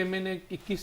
MN 21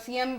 CM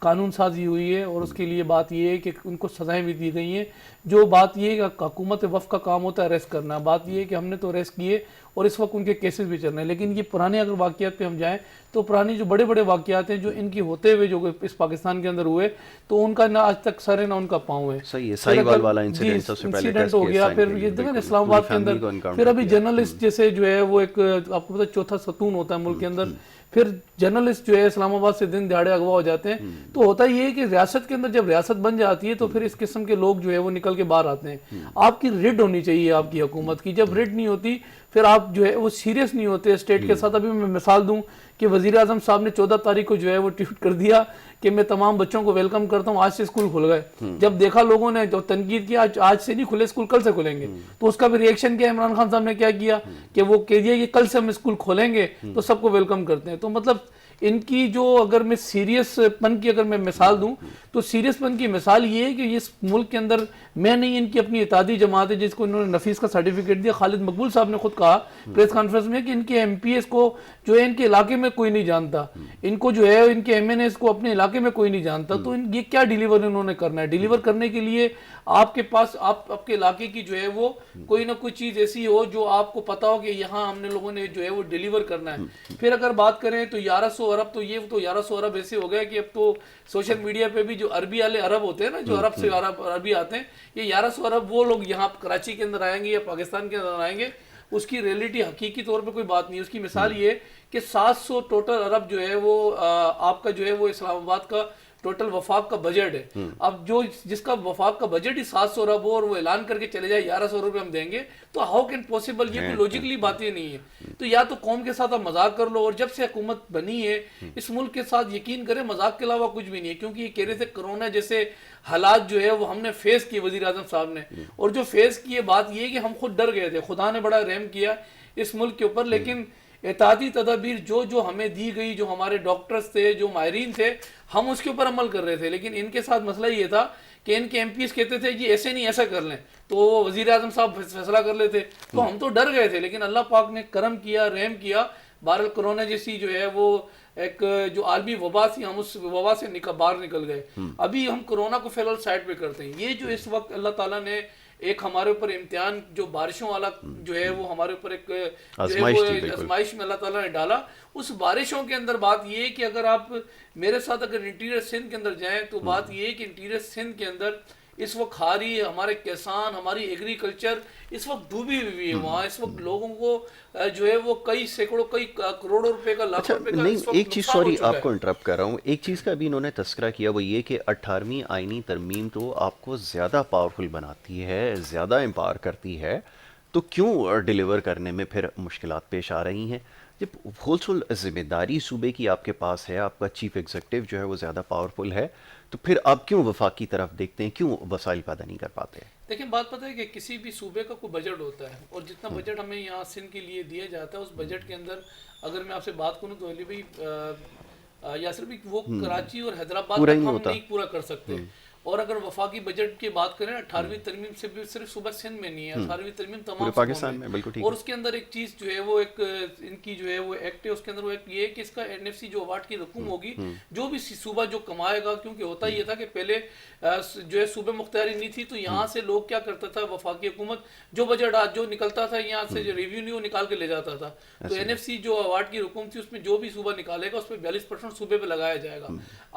قانون سازی ہوئی ہے اور اس کے لیے بات یہ ہے کہ ان کو سزائیں بھی دی گئی ہیں. جو بات یہ ہے کہ حکومت وفد کا کام ہوتا ہے اریسٹ کرنا, بات یہ ہے کہ ہم نے تو اریسٹ کیے اور اس وقت ان کے کیسز بھی چل رہے ہیں. لیکن یہ پرانے اگر واقعات پہ ہم جائیں تو پرانی جو بڑے بڑے واقعات ہیں جو ان کی ہوتے ہوئے جو اس پاکستان کے اندر ہوئے, تو ان کا نہ آج تک سر ہے نہ ان کا پاؤں ہے. صحیح ہے, ساہیوال والا انسیڈنٹ سب سے پہلے انسیڈنٹ ہو گیا, پھر یہ دیکھیں اسلام آباد کے اندر, پھر ابھی جرنلسٹ جیسے جو ہے وہ ایک آپ کو پتہ چوتھا ستون ہوتا ہے ملک کے اندر, پھر جرنلسٹ جو ہے اسلام آباد سے دن دہاڑے اغوا ہو جاتے ہیں. تو ہوتا یہ ہے کہ ریاست کے اندر جب ریاست بن جاتی ہے تو پھر اس قسم کے لوگ جو ہے وہ نکل کے باہر آتے ہیں. آپ کی ریڈ ہونی چاہیے آپ کی حکومت کی, جب ریڈ نہیں ہوتی پھر آپ جو ہے وہ سیریس نہیں ہوتے اسٹیٹ کے ساتھ. ابھی میں مثال دوں کہ وزیر اعظم صاحب نے 14 تاریخ کو جو ہے وہ ٹویٹ کر دیا کہ میں تمام بچوں کو ویلکم کرتا ہوں, آج سے اسکول کھل گئے. جب دیکھا لوگوں نے جو تنقید کیا آج سے نہیں کھلے اسکول, کل سے کھلیں گے, تو اس کا بھی ریئیکشن کیا عمران خان صاحب نے کیا کیا کہ وہ کہہ دیا کہ کل سے ہم اسکول کھولیں گے تو سب کو ویلکم کرتے ہیں. تو مطلب ان کی جو اگر میں سیریس پن کی اگر میں مثال دوں تو سیریس پن کی مثال یہ ہے کہ اس ملک کے اندر میں نہیں, ان کی اپنی اتحادی جماعت ہے جس کو انہوں نے نفیس کا سرٹیفکیٹ دیا. خالد مقبول صاحب نے خود کہا پریس کانفرنس میں کہ ان کے ایم پی ایس کو جو ہے ان کے علاقے میں کوئی نہیں جانتا, ان کو جو ہے ان کے ایم این ایس کو اپنے علاقے میں کوئی نہیں جانتا. تو یہ کیا ڈیلیور انہوں نے کرنا ہے؟ ڈیلیور کرنے کے لیے آپ کے پاس آپ کے علاقے کی جو ہے وہ کوئی نہ کوئی چیز ایسی ہو جو آپ کو پتا ہو کہ یہاں ہم نے لوگوں نے جو ہے وہ ڈیلیور کرنا ہے. پھر اگر بات کریں تو 1100 ارب, تو یہ تو 1100 ارب ایسے ہو گئے کہ اب تو سوشل میڈیا پہ بھی جو عربی والے عرب ہوتے ہیں نا, جو عرب سے عربی آتے ہیں, یہ 1100 ارب وہ لوگ یہاں کراچی کے اندر آئیں گے یا پاکستان کے اندر آئیں گے, اس کی ریئلٹی حقیقی طور پہ کوئی بات نہیں. اس کی مثال یہ کہ 700 ٹوٹل ارب جو ہے وہ آپ کا جو ہے وہ اسلام آباد کا ٹوٹل وفاق کا بجٹ ہے. اب جو جس کا وفاق کا بجٹ ہی 700 ارب ہو اور وہ اعلان کر کے چلے جائے 1100 روپے ہم دیں گے, تو ہاؤ کین پاسبل؟ یہ کوئی لوجیکلی باتیں نہیں ہے. تو یا تو قوم کے ساتھ آپ مذاق کر لو, اور جب سے حکومت بنی ہے اس ملک کے ساتھ یقین کریں مذاق کے علاوہ کچھ بھی نہیں ہے. کیونکہ یہ کہہ رہے تھے کرونا جیسے حالات جو ہے وہ ہم نے فیس کیے, وزیر اعظم صاحب نے, اور جو فیس کیے بات یہ ہے کہ ہم خود ڈر گئے تھے. خدا نے بڑا رحم کیا اس ملک کے اوپر, لیکن احتیاطی تدابیر جو ہمیں دی گئی, جو ہمارے ڈاکٹرز تھے, جو ماہرین تھے, ہم اس کے اوپر عمل کر رہے تھے. لیکن ان کے ساتھ مسئلہ یہ تھا کہ ان کے ایم پیز کہتے تھے یہ ایسے نہیں ایسا کر لیں, تو وزیر اعظم صاحب فیصلہ کر لیتے. تو ہم تو ڈر گئے تھے, لیکن اللہ پاک نے کرم کیا, رحم کیا. بہرحال کرونا جیسی جو ہے وہ ایک جو عالمی وبا تھی, ہم اس وبا سے باہر نکل گئے. ابھی ہم کرونا کو فی الحال سائڈ پہ کرتے ہیں. یہ جو اس وقت اللہ تعالیٰ نے ایک ہمارے اوپر امتحان جو بارشوں والا جو ہے وہ ہمارے اوپر ایک آزمائش میں اللہ تعالیٰ نے ڈالا, اس بارشوں کے اندر بات یہ ہے کہ اگر آپ میرے ساتھ اگر انٹیریئر سندھ کے اندر جائیں تو بات یہ ہے کہ انٹیریئر سندھ کے اندر اس وقت کھاری, ہمارے کسان, ہماری ایگریکلچر اس وقت ڈوبی ہوئی ہے. وہاں اس وقت لوگوں کو جو ہے وہ کئی سینکڑوں کئی کروڑوں روپے کا لاکھوں روپے کا. نہیں, ایک چیز, سوری آپ کو انٹرپٹ کر رہا ہوں, ایک چیز کا ابھی انہوں نے تذکرہ کیا, وہ یہ کہ 18ویں آئینی ترمیم تو آپ کو زیادہ پاورفل بناتی ہے, زیادہ امپاور کرتی ہے, تو کیوں ڈیلیور کرنے میں پھر مشکلات پیش آ رہی ہیں؟ جب ہول ذمہ داری صوبے کی آپ کے پاس ہے, آپ کا چیف ایگزیکٹو جو ہے وہ زیادہ پاورفل ہے, تو پھر آپ کیوں وفاق کی طرف دیکھتے ہیں, کیوں وسائل پیدا نہیں کر پاتے؟ دیکھیں بات پتہ ہے کہ کسی بھی صوبے کا کوئی بجٹ ہوتا ہے, اور جتنا بجٹ ہمیں یہاں سندھ کے لیے دیا جاتا ہے اس بجٹ کے اندر اگر میں آپ سے بات کروں تو علی بھائی یاسر بھائی وہ کراچی اور حیدرآباد تک ہم نہیں پورا کر سکتے. اور اگر وفاقی بجٹ کی بات کریں 18ویں ترمیم سے بھی صرف صوبہ سندھ میں نہیں ہے, 18ویں ترمیم تمام پاکستان میں, بالکل ٹھیک. اور اس کے اندر ایک چیز جو ہے وہ ایک ان کی جو ہے وہ ایکٹ ہے, اس کے اندر وہ ایک یہ ہے کہ اس کا NFC جو اوارڈ کی رقم ہوگی جو بھی صوبہ جو کمائے گا, کیونکہ ہوتا یہ تھا کہ پہلے جو ہے صوبے مختاری نہیں تھی, تو یہاں سے لوگ کیا کرتا تھا, وفاقی حکومت جو بجٹ جو نکلتا تھا یہاں سے جو ریونیو نکال کے لے جاتا تھا, تو NFC جو اوارڈ کی رقم تھی اس میں جو بھی صوبہ نکالے گا اس پہ 42% صوبے پہ لگایا جائے گا.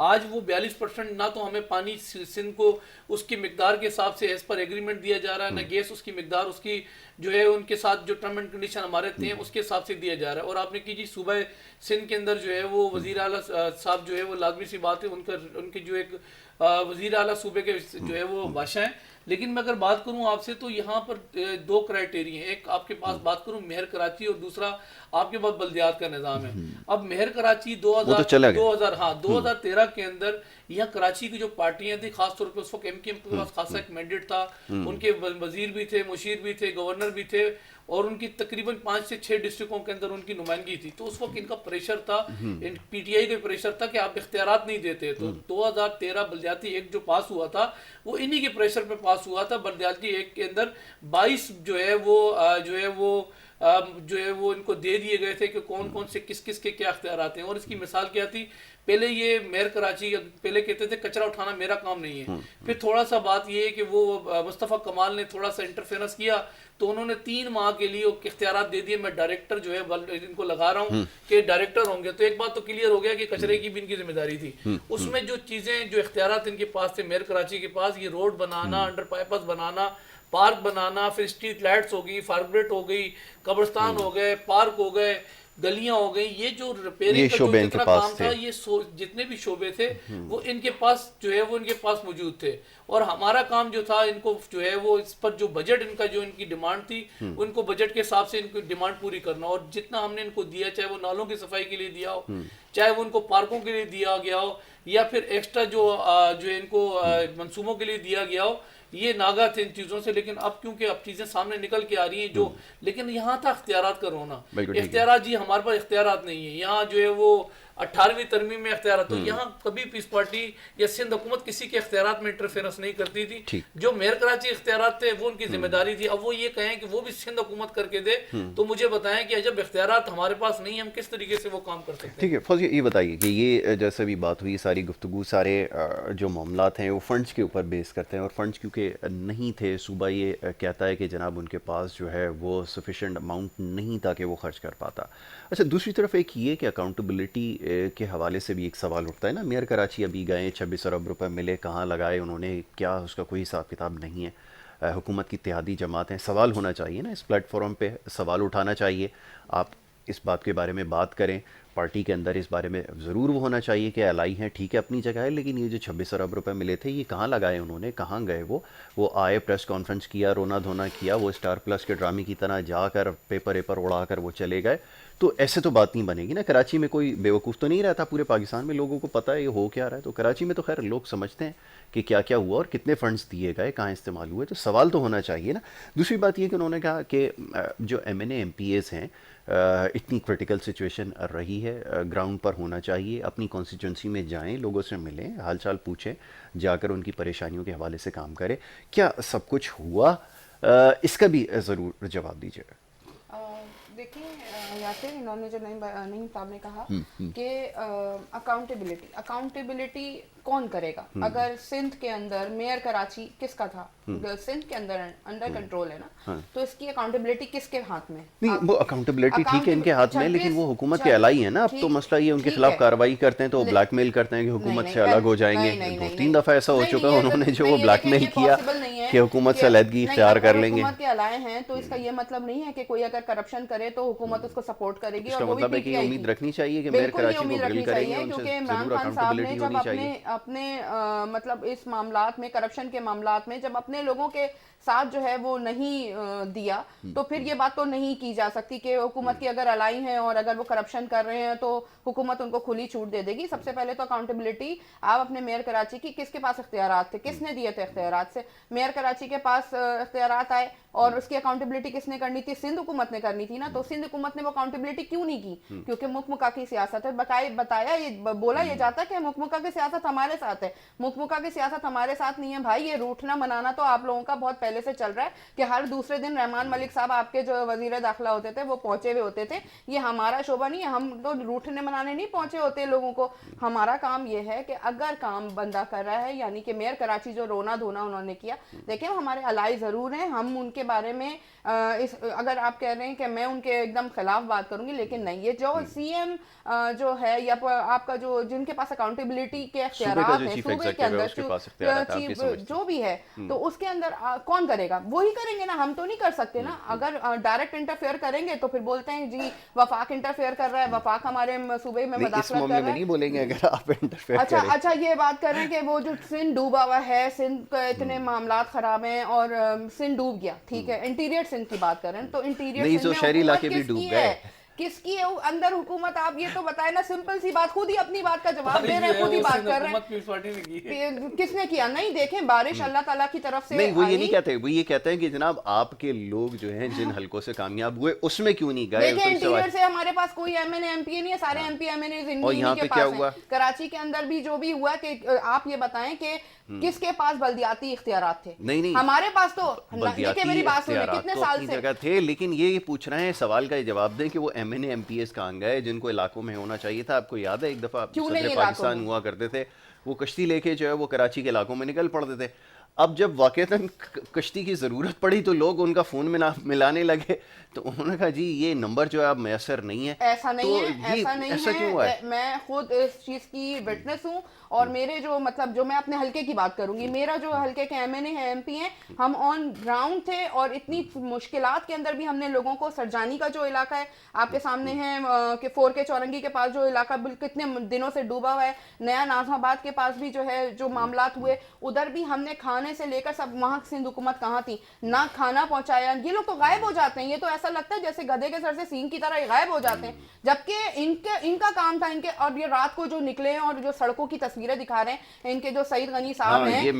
آج وہ 42% نہ تو ہمیں پانی سندھ کو اس کی مقدار کے حساب سے ایز پر ایگریمنٹ دیا جا رہا ہے, نہ گیس اس کی مقدار اس کی جو ہے ان کے ساتھ جو ٹرم اینڈ کنڈیشن ہمارے تھے اس کے حساب سے دیا جا رہا ہے. اور آپ نے کی جی صوبہ سندھ کے اندر جو ہے وہ وزیر اعلیٰ صاحب جو ہے وہ لازمی سی بات ہے, ان کے جو ایک وزیر اعلیٰ صوبے کے جو ہے وہ بادشاہ ہیں. لیکن میں اگر بات کروں آپ سے تو یہاں پر 2 کرائٹیریا ہیں, ایک آپ کے پاس بات کروں مہر کراچی, اور دوسرا آپ کے پاس بلدیات کا نظام ہے. اب مہر کراچی 2013 کے اندر یہاں کراچی کی جو پارٹیاں تھیں, خاص طور پہ اس وقت MKM کے پاس خاصا ایک مینڈیٹ تھا, ان کے وزیر بھی تھے, مشیر بھی تھے, گورنر بھی تھے, اور ان کی تقریباً 5 سے 6 ڈسٹرکوں کے اندر ان کی نمائندگی تھی. تو اس وقت ان کا پریشر تھا, PTI کا پریشر تھا کہ آپ اختیارات نہیں دیتے. تو 2013 بلدیاتی ایکٹ جو پاس ہوا تھا وہ انہی کے پریشر پہ پاس ہوا تھا. بلدیاتی ایکٹ کے اندر 22 جو ہے وہ جو ہے وہ ان کو دے دیے گئے تھے کہ کون کون سے کس کس کے کیا اختیارات ہیں. اور اس کی مثال کیا تھی, پہلے یہ میئر کراچی پہلے کہتے تھے کچرا اٹھانا میرا کام نہیں ہے. پھر تھوڑا سا بات یہ ہے کہ وہ مصطفیٰ کمال نے تھوڑا سا انٹرفیئرنس کیا تو انہوں نے 3 ماہ کے لیے اختیارات دے دیے, میں ڈائریکٹر جو ہے ان کو لگا رہا ہوں کہ ڈائریکٹر ہوں گے. تو ایک بات تو کلیئر ہو گیا کہ کچرے کی بھی ان کی ذمہ داری تھی. اس میں جو چیزیں جو اختیارات ان کے پاس تھے میئر کراچی کے پاس, یہ روڈ بنانا, انڈر پائپس بنانا, پارک بنانا, پھر اسٹریٹ لائٹس ہو گئی, فارگریٹ ہو گئی, قبرستان ہو گئے, پارک ہو گئے, گلیاں ہو گئی, یہ جو ریپیئرنگ کا جو جتنا کام تھا, یہ جتنے بھی شعبے تھے وہ ان کے پاس جو ہے وہ ان کے پاس موجود تھے. اور ہمارا کام جو تھا ان کو جو ہے وہ اس پر جو بجٹ ان کا جو ان کی ڈیمانڈ تھی ان کو بجٹ کے حساب سے ان کی ڈیمانڈ پوری کرنا. اور جتنا ہم نے ان کو دیا, چاہے وہ نالوں کی صفائی کے لیے دیا ہو, چاہے وہ ان کو پارکوں کے لیے دیا گیا ہو, یا پھر ایکسٹرا جو ان کو منصوبوں کے لیے دیا گیا ہو, یہ ناگا تھے ان چیزوں سے. لیکن اب کیونکہ اب چیزیں سامنے نکل کے آ رہی ہیں جو, لیکن یہاں تھا اختیارات کا رونا. اختیارات جی ہمارے پاس اختیارات نہیں ہیں. یہاں جو ہے وہ 18ویں ترمیم میں اختیارات, تو یہاں کبھی پیس پارٹی یا سندھ حکومت کسی کے اختیارات میں انٹرفیئرنس نہیں کرتی تھی. جو میئر کراچی اختیارات تھے وہ ان کی ذمہ داری تھی. اب وہ یہ کہیں کہ وہ بھی سندھ حکومت کر کے دے, تو مجھے بتائیں کہ جب اختیارات ہمارے پاس نہیں, ہم کس طریقے سے وہ کام کر سکتے ہیں. ٹھیک ہے فوزی, یہ بتائیے کہ یہ جیسے بھی بات ہوئی, ساری گفتگو, سارے جو معاملات ہیں وہ فنڈز کے اوپر بیس کرتے ہیں, اور فنڈز کیونکہ نہیں تھے, صوبہ یہ کہتا ہے کہ جناب ان کے پاس جو ہے وہ سفیشینٹ اماؤنٹ نہیں تھا کہ وہ خرچ کر پاتا. اچھا, دوسری طرف ایک یہ کہ اکاؤنٹیبلٹی کے حوالے سے بھی ایک سوال اٹھتا ہے نا. میئر کراچی ابھی گئے, 26 ارب روپے ملے, کہاں لگائے انہوں نے, کیا اس کا کوئی حساب کتاب نہیں ہے. حکومت کی اتحادی جماعت ہیں, سوال ہونا چاہیے نا اس پلیٹ فارم پہ, سوال اٹھانا چاہیے. آپ اس بات کے بارے میں بات کریں, پارٹی کے اندر اس بارے میں ضرور وہ ہونا چاہیے کہ الائی ہیں, ٹھیک ہے اپنی جگہ ہے, لیکن یہ جو 26 ارب روپے ملے تھے یہ کہاں لگائے انہوں نے, کہاں گئے وہ آئے, پریس کانفرنس کیا, رونا دھونا کیا, وہ اسٹار پلس کے ڈرامے کی طرح جا کر پیپر اڑا کر وہ چلے گئے. تو ایسے تو بات نہیں بنے گی نا. کراچی میں کوئی بیوقوف تو نہیں رہتا, پورے پاکستان میں لوگوں کو پتہ ہے یہ ہو کیا رہا ہے. تو کراچی میں تو خیر لوگ سمجھتے ہیں کہ کیا کیا ہوا اور کتنے فنڈز دیے گئے, کہاں استعمال ہوئے. تو سوال تو ہونا چاہیے نا. دوسری بات یہ کہ انہوں نے کہا کہ جو M N A M P As ہیں, اتنی کرٹیکل سچویشن رہی ہے, گراؤنڈ پر ہونا چاہیے, اپنی کانسٹیٹوئنسی میں جائیں, لوگوں سے ملیں, حال چال پوچھیں, جا کر ان کی پریشانیوں کے حوالے سے کام کریں. کیا سب کچھ ہوا, اس کا بھی ضرور جواب دیجیے. دیکھیں یاسر, انہوں نے جو نعیم صاحب نے کہا کہ اکاؤنٹیبلٹی کون کرے گا. اگر سندھ کے اندر میئر کراچی کس کا تھا, سندھ کے اندر انڈر کنٹرول ہے نا, تو اس کی اکاؤنٹیبلٹی کس کے ہاتھ میں؟ نہیں, وہ اکاؤنٹیبلٹی ٹھیک ہے ان کے ہاتھ میں, لیکن وہ حکومت کے الائی ہیں نا. اب تو مسئلہ یہ ان کے خلاف کارروائی کرتے ہیں تو بلیک میل کرتے ہیں کہ حکومت سے الگ ہو جائیں گے. 2-3 دفعہ ایسا ہو چکا ہے, انہوں نے جو وہ بلیک میل کیا کہ حکومت سے علیحدگی اختیار کر لیں گے. حکومت کے الائی ہیں تو اس کا یہ مطلب نہیں ہے کہ کوئی اگر کرپشن کرے تو حکومت اس کو سپورٹ کرے گی. اس کا مطلب ہے کہ امید رکھنی چاہیے کہ میئر کراچی کو گرل کریں گے, ان سے ضرور اکاؤنٹیبلٹی ہونی چاہیے. اپنے مطلب اس معاملات میں, کرپشن کے معاملات میں جب اپنے لوگوں کے ساتھ جو ہے وہ نہیں دیا, تو پھر یہ بات تو نہیں کی جا سکتی کہ حکومت کی اگر الائی ہیں اور اگر وہ کرپشن کر رہے ہیں تو حکومت ان کو کھلی چھوٹ دے دے گی. سب سے پہلے تو اکاؤنٹیبلٹی آپ اپنے میئر کراچی کی, کس کے پاس اختیارات تھے, کس نے دیے تھے اختیارات سے. میئر کراچی کے پاس اختیارات آئے اور اس کی اکاؤنٹیبلٹی کس نے کرنی تھی, سندھ حکومت نے کرنی تھی نا. تو سندھ حکومت نے وہ اکاؤنٹیبلٹی کیوں نہیں کی, کیونکہ مکمکا کی سیاست ہے. بتایا یہ بولا یہ جاتا کہ مکمکا کی سیاست ہمارے ساتھ ہے. مکمکا کی سیاست ہمارے ساتھ نہیں ہے بھائی. یہ روٹنا منانا تو آپ لوگوں کا بہت پہلے سے چل رہا ہے کہ ہر دوسرے دن رحمان ملک صاحب آپ کے جو وزیر داخلہ ہوتے تھے وہ پہنچے ہوئے ہوتے تھے. یہ ہمارا شعبہ نہیں ہے, ہم تو روٹنے منانے نہیں پہنچے ہوتے لوگوں کو. ہمارا کام یہ ہے کہ اگر کام بندہ کر رہا ہے, یعنی کہ میئر کراچی جو رونا دھونا انہوں نے کیا, دیکھیں ہمارے الائی ضرور ہیں, ہم ان کے بارے میں اگر آپ کہہ رہے ہیں کہ میں ان کے ایک دم خلاف بات کروں گی, لیکن نہیں. یہ جو سی ایم جو ہے یا آپ کا جو جن کے پاس اکاؤنٹیبلٹی کے اختیارات ہیں صوبے کے اندر جو بھی ہے, تو اس کے اندر کون کرے گا, وہی کریں گے نا, ہم تو نہیں کر سکتے نا. اگر ڈائریکٹ انٹرفیئر کریں گے تو پھر بولتے ہیں جی وفاق انٹرفیئر کر رہا ہے, وفاق ہمارے صوبے میں مداخلت کر رہا ہے. نہیں بولیں گے اگر آپ انٹرفیئر کریں. اچھا یہ بات کر رہے ہیں کہ وہ جو سندھ ڈوبا ہوا ہے, سندھ کا اتنے معاملات خراب ہیں اور سندھ ڈوب گیا, ٹھیک ہے, انٹیریئر سندھ کی بات کر رہے ہیں, تو انٹیریئر سندھ میں شہری علاقے بھی ڈوب گئے. کس کی اندر حکومت, آپ یہ تو بتائیں نا, سمپل سی بات, خود ہی اپنی بات کا جواب دے رہے ہیں, خود ہی بات کر رہے ہیں. کس نے کیا؟ نہیں, دیکھیں بارش اللہ تعالیٰ کی طرف سے. نہیں, وہ یہ نہیں کہتے, وہ یہ کہتے ہیں کہ جناب آپ کے لوگ جو ہیں جن حلقوں سے کامیاب ہوئے اس میں کیوں نہیں گئے. دیکھیں انٹیریئر سے ہمارے پاس کوئی M N A M P A نہیں ہے, سارے M P M N A انہی کے پاس ہیں. کراچی کے اندر بھی جو بھی ہوا کہ آپ یہ بتائیں کہ کس کے پاس بلدیاتی اختیارات تھے؟ نہیں, ہمارے پاس تو, دیکھیں میری بات سنیں, کتنے سال سے جگہ تھے, لیکن یہ پوچھ رہے ہیں, سوال کا جواب دیں کہ وہ M N A M P S کہاں گئے جن کو علاقوں میں ہونا چاہیے تھا. آپ کو یاد ہے ایک دفعہ صدر پاکستان ہوا کرتے تھے, وہ کشتی لے کے جو ہے وہ کراچی کے علاقوں میں نکل پڑتے تھے. اب جب واقعتاً کشتی کی ضرورت پڑی تو لوگ ان کا فون میں ملانے لگے, تو انہوں نے کہا جی یہ نمبر جو ہے اب میسر نہیں ہے. ایسا نہیں ہے, ایسا نہیں ہے. میں خود اس چیز کی وٹنس ہوں, اور میرے جو مطلب جو میں اپنے حلقے کی بات کروں گی, میرا جو حلقے کے ایم این اے ہیں, ایم پی ہیں, ہم آن گراؤنڈ تھے, اور اتنی مشکلات کے اندر بھی ہم نے لوگوں کو, سرجانی کا جو علاقہ ہے آپ کے سامنے ہے کہ 4K چورنگی کے پاس جو علاقہ کتنے دنوں سے ڈوبا ہوا ہے, نیا ناظم آباد کے پاس بھی جو ہے جو معاملات ہوئے, ادھر بھی ہم نے کھانے سے لے کر سب, وہاں سندھ حکومت کہاں تھی, نہ کھانا پہنچایا. یہ لوگ تو غائب ہو جاتے ہیں, یہ تو ایسا لگتا ہے جیسے گدھے کے سر سے سینگ کی طرح غائب ہو جاتے ہیں, جبکہ ان کا کام تھا, ان کے, اور یہ رات کو جو نکلے ہیں اور جو سڑکوں کی تصویریں دکھا رہے ہیں, ان کے جو سعید غنی صاحب ہیں,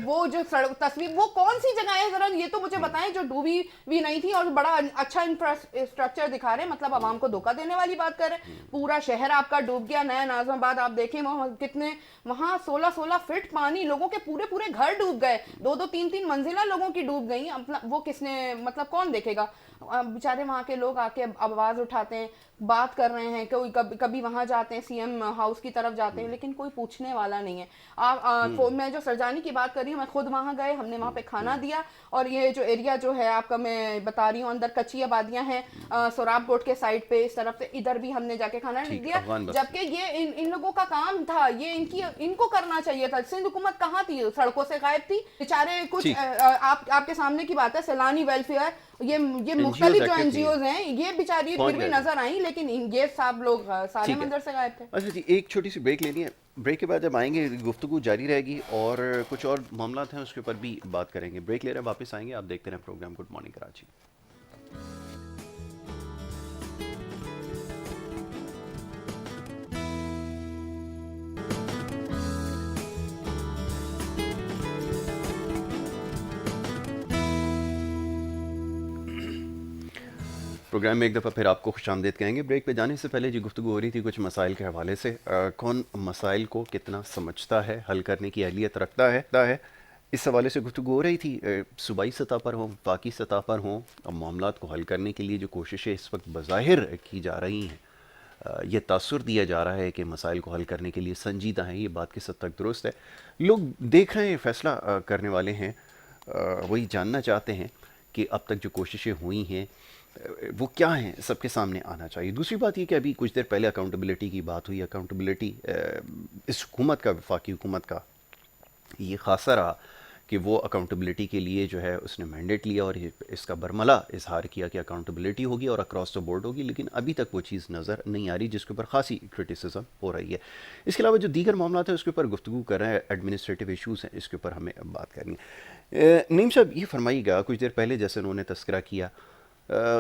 وہ جو تصویر, وہ کون سی جگہ ہے ذرا یہ تو مجھے بتائیں جو ڈوبی بھی نہیں تھی, اور بڑا اچھا انفراسٹرکچر دکھا رہے ہیں, مطلب عوام کو دھوکہ دینے والی بات کر رہے ہیں. پورا شہر آپ کا ڈوب گیا, نیا ناظم آباد آپ دیکھیں وہاں کتنے, وہاں 16 فٹ پانی, لوگوں کے پورے گھر ڈوب گئے, 2 3 منزلہ لوگوں کی ڈوب گئی. وہ کس نے, مطلب کون دیکھے گا؟ بیچارے وہاں کے لوگ آ کے آواز اٹھاتے ہیں, بات کر رہے ہیں, کبھی وہاں جاتے ہیں سی ایم ہاؤس کی طرف جاتے ہیں, لیکن کوئی پوچھنے والا نہیں ہے. میں جو سرجانی کی بات کر رہی ہوں, میں خود وہاں گئے, ہم نے وہاں پہ کھانا دیا, اور یہ جو ایریا جو ہے آپ کا میں بتا رہی ہوں, اندر کچی آبادیاں ہیں سوراب کوٹ کے سائڈ پہ اس طرف سے, ادھر بھی ہم نے جا کے کھانا دیا, جبکہ یہ ان لوگوں کا کام تھا, یہ ان کو کرنا چاہیے تھا. سندھ حکومت کہاں تھی؟ سڑکوں سے غائب تھی بیچارے. کچھ آپ کے سامنے کی بات ہے, سیلانی ویلفیئر, یہ مختلف جو این جی اوز ہیں, یہ بیچاری پھر بھی نظر آئیں, لیکن یہ سب لوگ سارے منظر سے غائب تھے. اچھا جی, ایک چھوٹی سی بریک لینی ہے, بریک کے بعد جب آئیں گے گفتگو جاری رہے گی, اور کچھ اور معاملات ہیں اس کے اوپر بھی بات کریں گے. بریک لے رہے ہیں, واپس آئیں گے. آپ دیکھتے رہیں programme good morning Karachi. Programme میں ایک دفعہ پھر آپ کو خوش آمدید کہیں گے. بریک پہ جانے سے پہلے جی گفتگو ہو رہی تھی کچھ مسائل کے حوالے سے, کون مسائل کو کتنا سمجھتا ہے, حل کرنے کی اہلیت رکھتا ہے, اس حوالے سے گفتگو ہو رہی تھی. صوبائی سطح پر ہوں, وفاقی سطح پر ہوں, معاملات کو حل کرنے کے لیے جو کوششیں اس وقت بظاہر کی جا رہی ہیں, یہ تاثر دیا جا رہا ہے کہ مسائل کو حل کرنے کے لیے سنجیدہ ہیں. یہ بات کس حد تک درست ہے؟ لوگ دیکھ رہے ہیں, فیصلہ کرنے والے ہیں, وہی جاننا چاہتے ہیں کہ اب تک جو کوششیں ہوئی ہیں وہ کیا ہیں, سب کے سامنے آنا چاہیے. دوسری بات یہ کہ ابھی کچھ دیر پہلے اکاؤنٹیبلٹی کی بات ہوئی. اکاؤنٹیبلٹی اس حکومت کا, وفاقی حکومت کا یہ خاصہ رہا کہ وہ اکاؤنٹیبلٹی کے لیے جو ہے اس نے مینڈیٹ لیا, اور اس کا برملا اظہار کیا کہ اکاؤنٹیبلٹی ہوگی اور اکراس دا بورڈ ہوگی, لیکن ابھی تک وہ چیز نظر نہیں آ رہی, جس کے اوپر خاصی کرٹیسزم ہو رہی ہے. اس کے علاوہ جو دیگر معاملات ہیں اس کے اوپر گفتگو کر رہے ہیں, ایڈمنسٹریٹو ایشوز ہیں, اس کے اوپر ہمیں بات کرنی ہے. نعیم صاحب, یہ فرمائیے گا, کچھ دیر پہلے جیسے انہوں نے تذکرہ کیا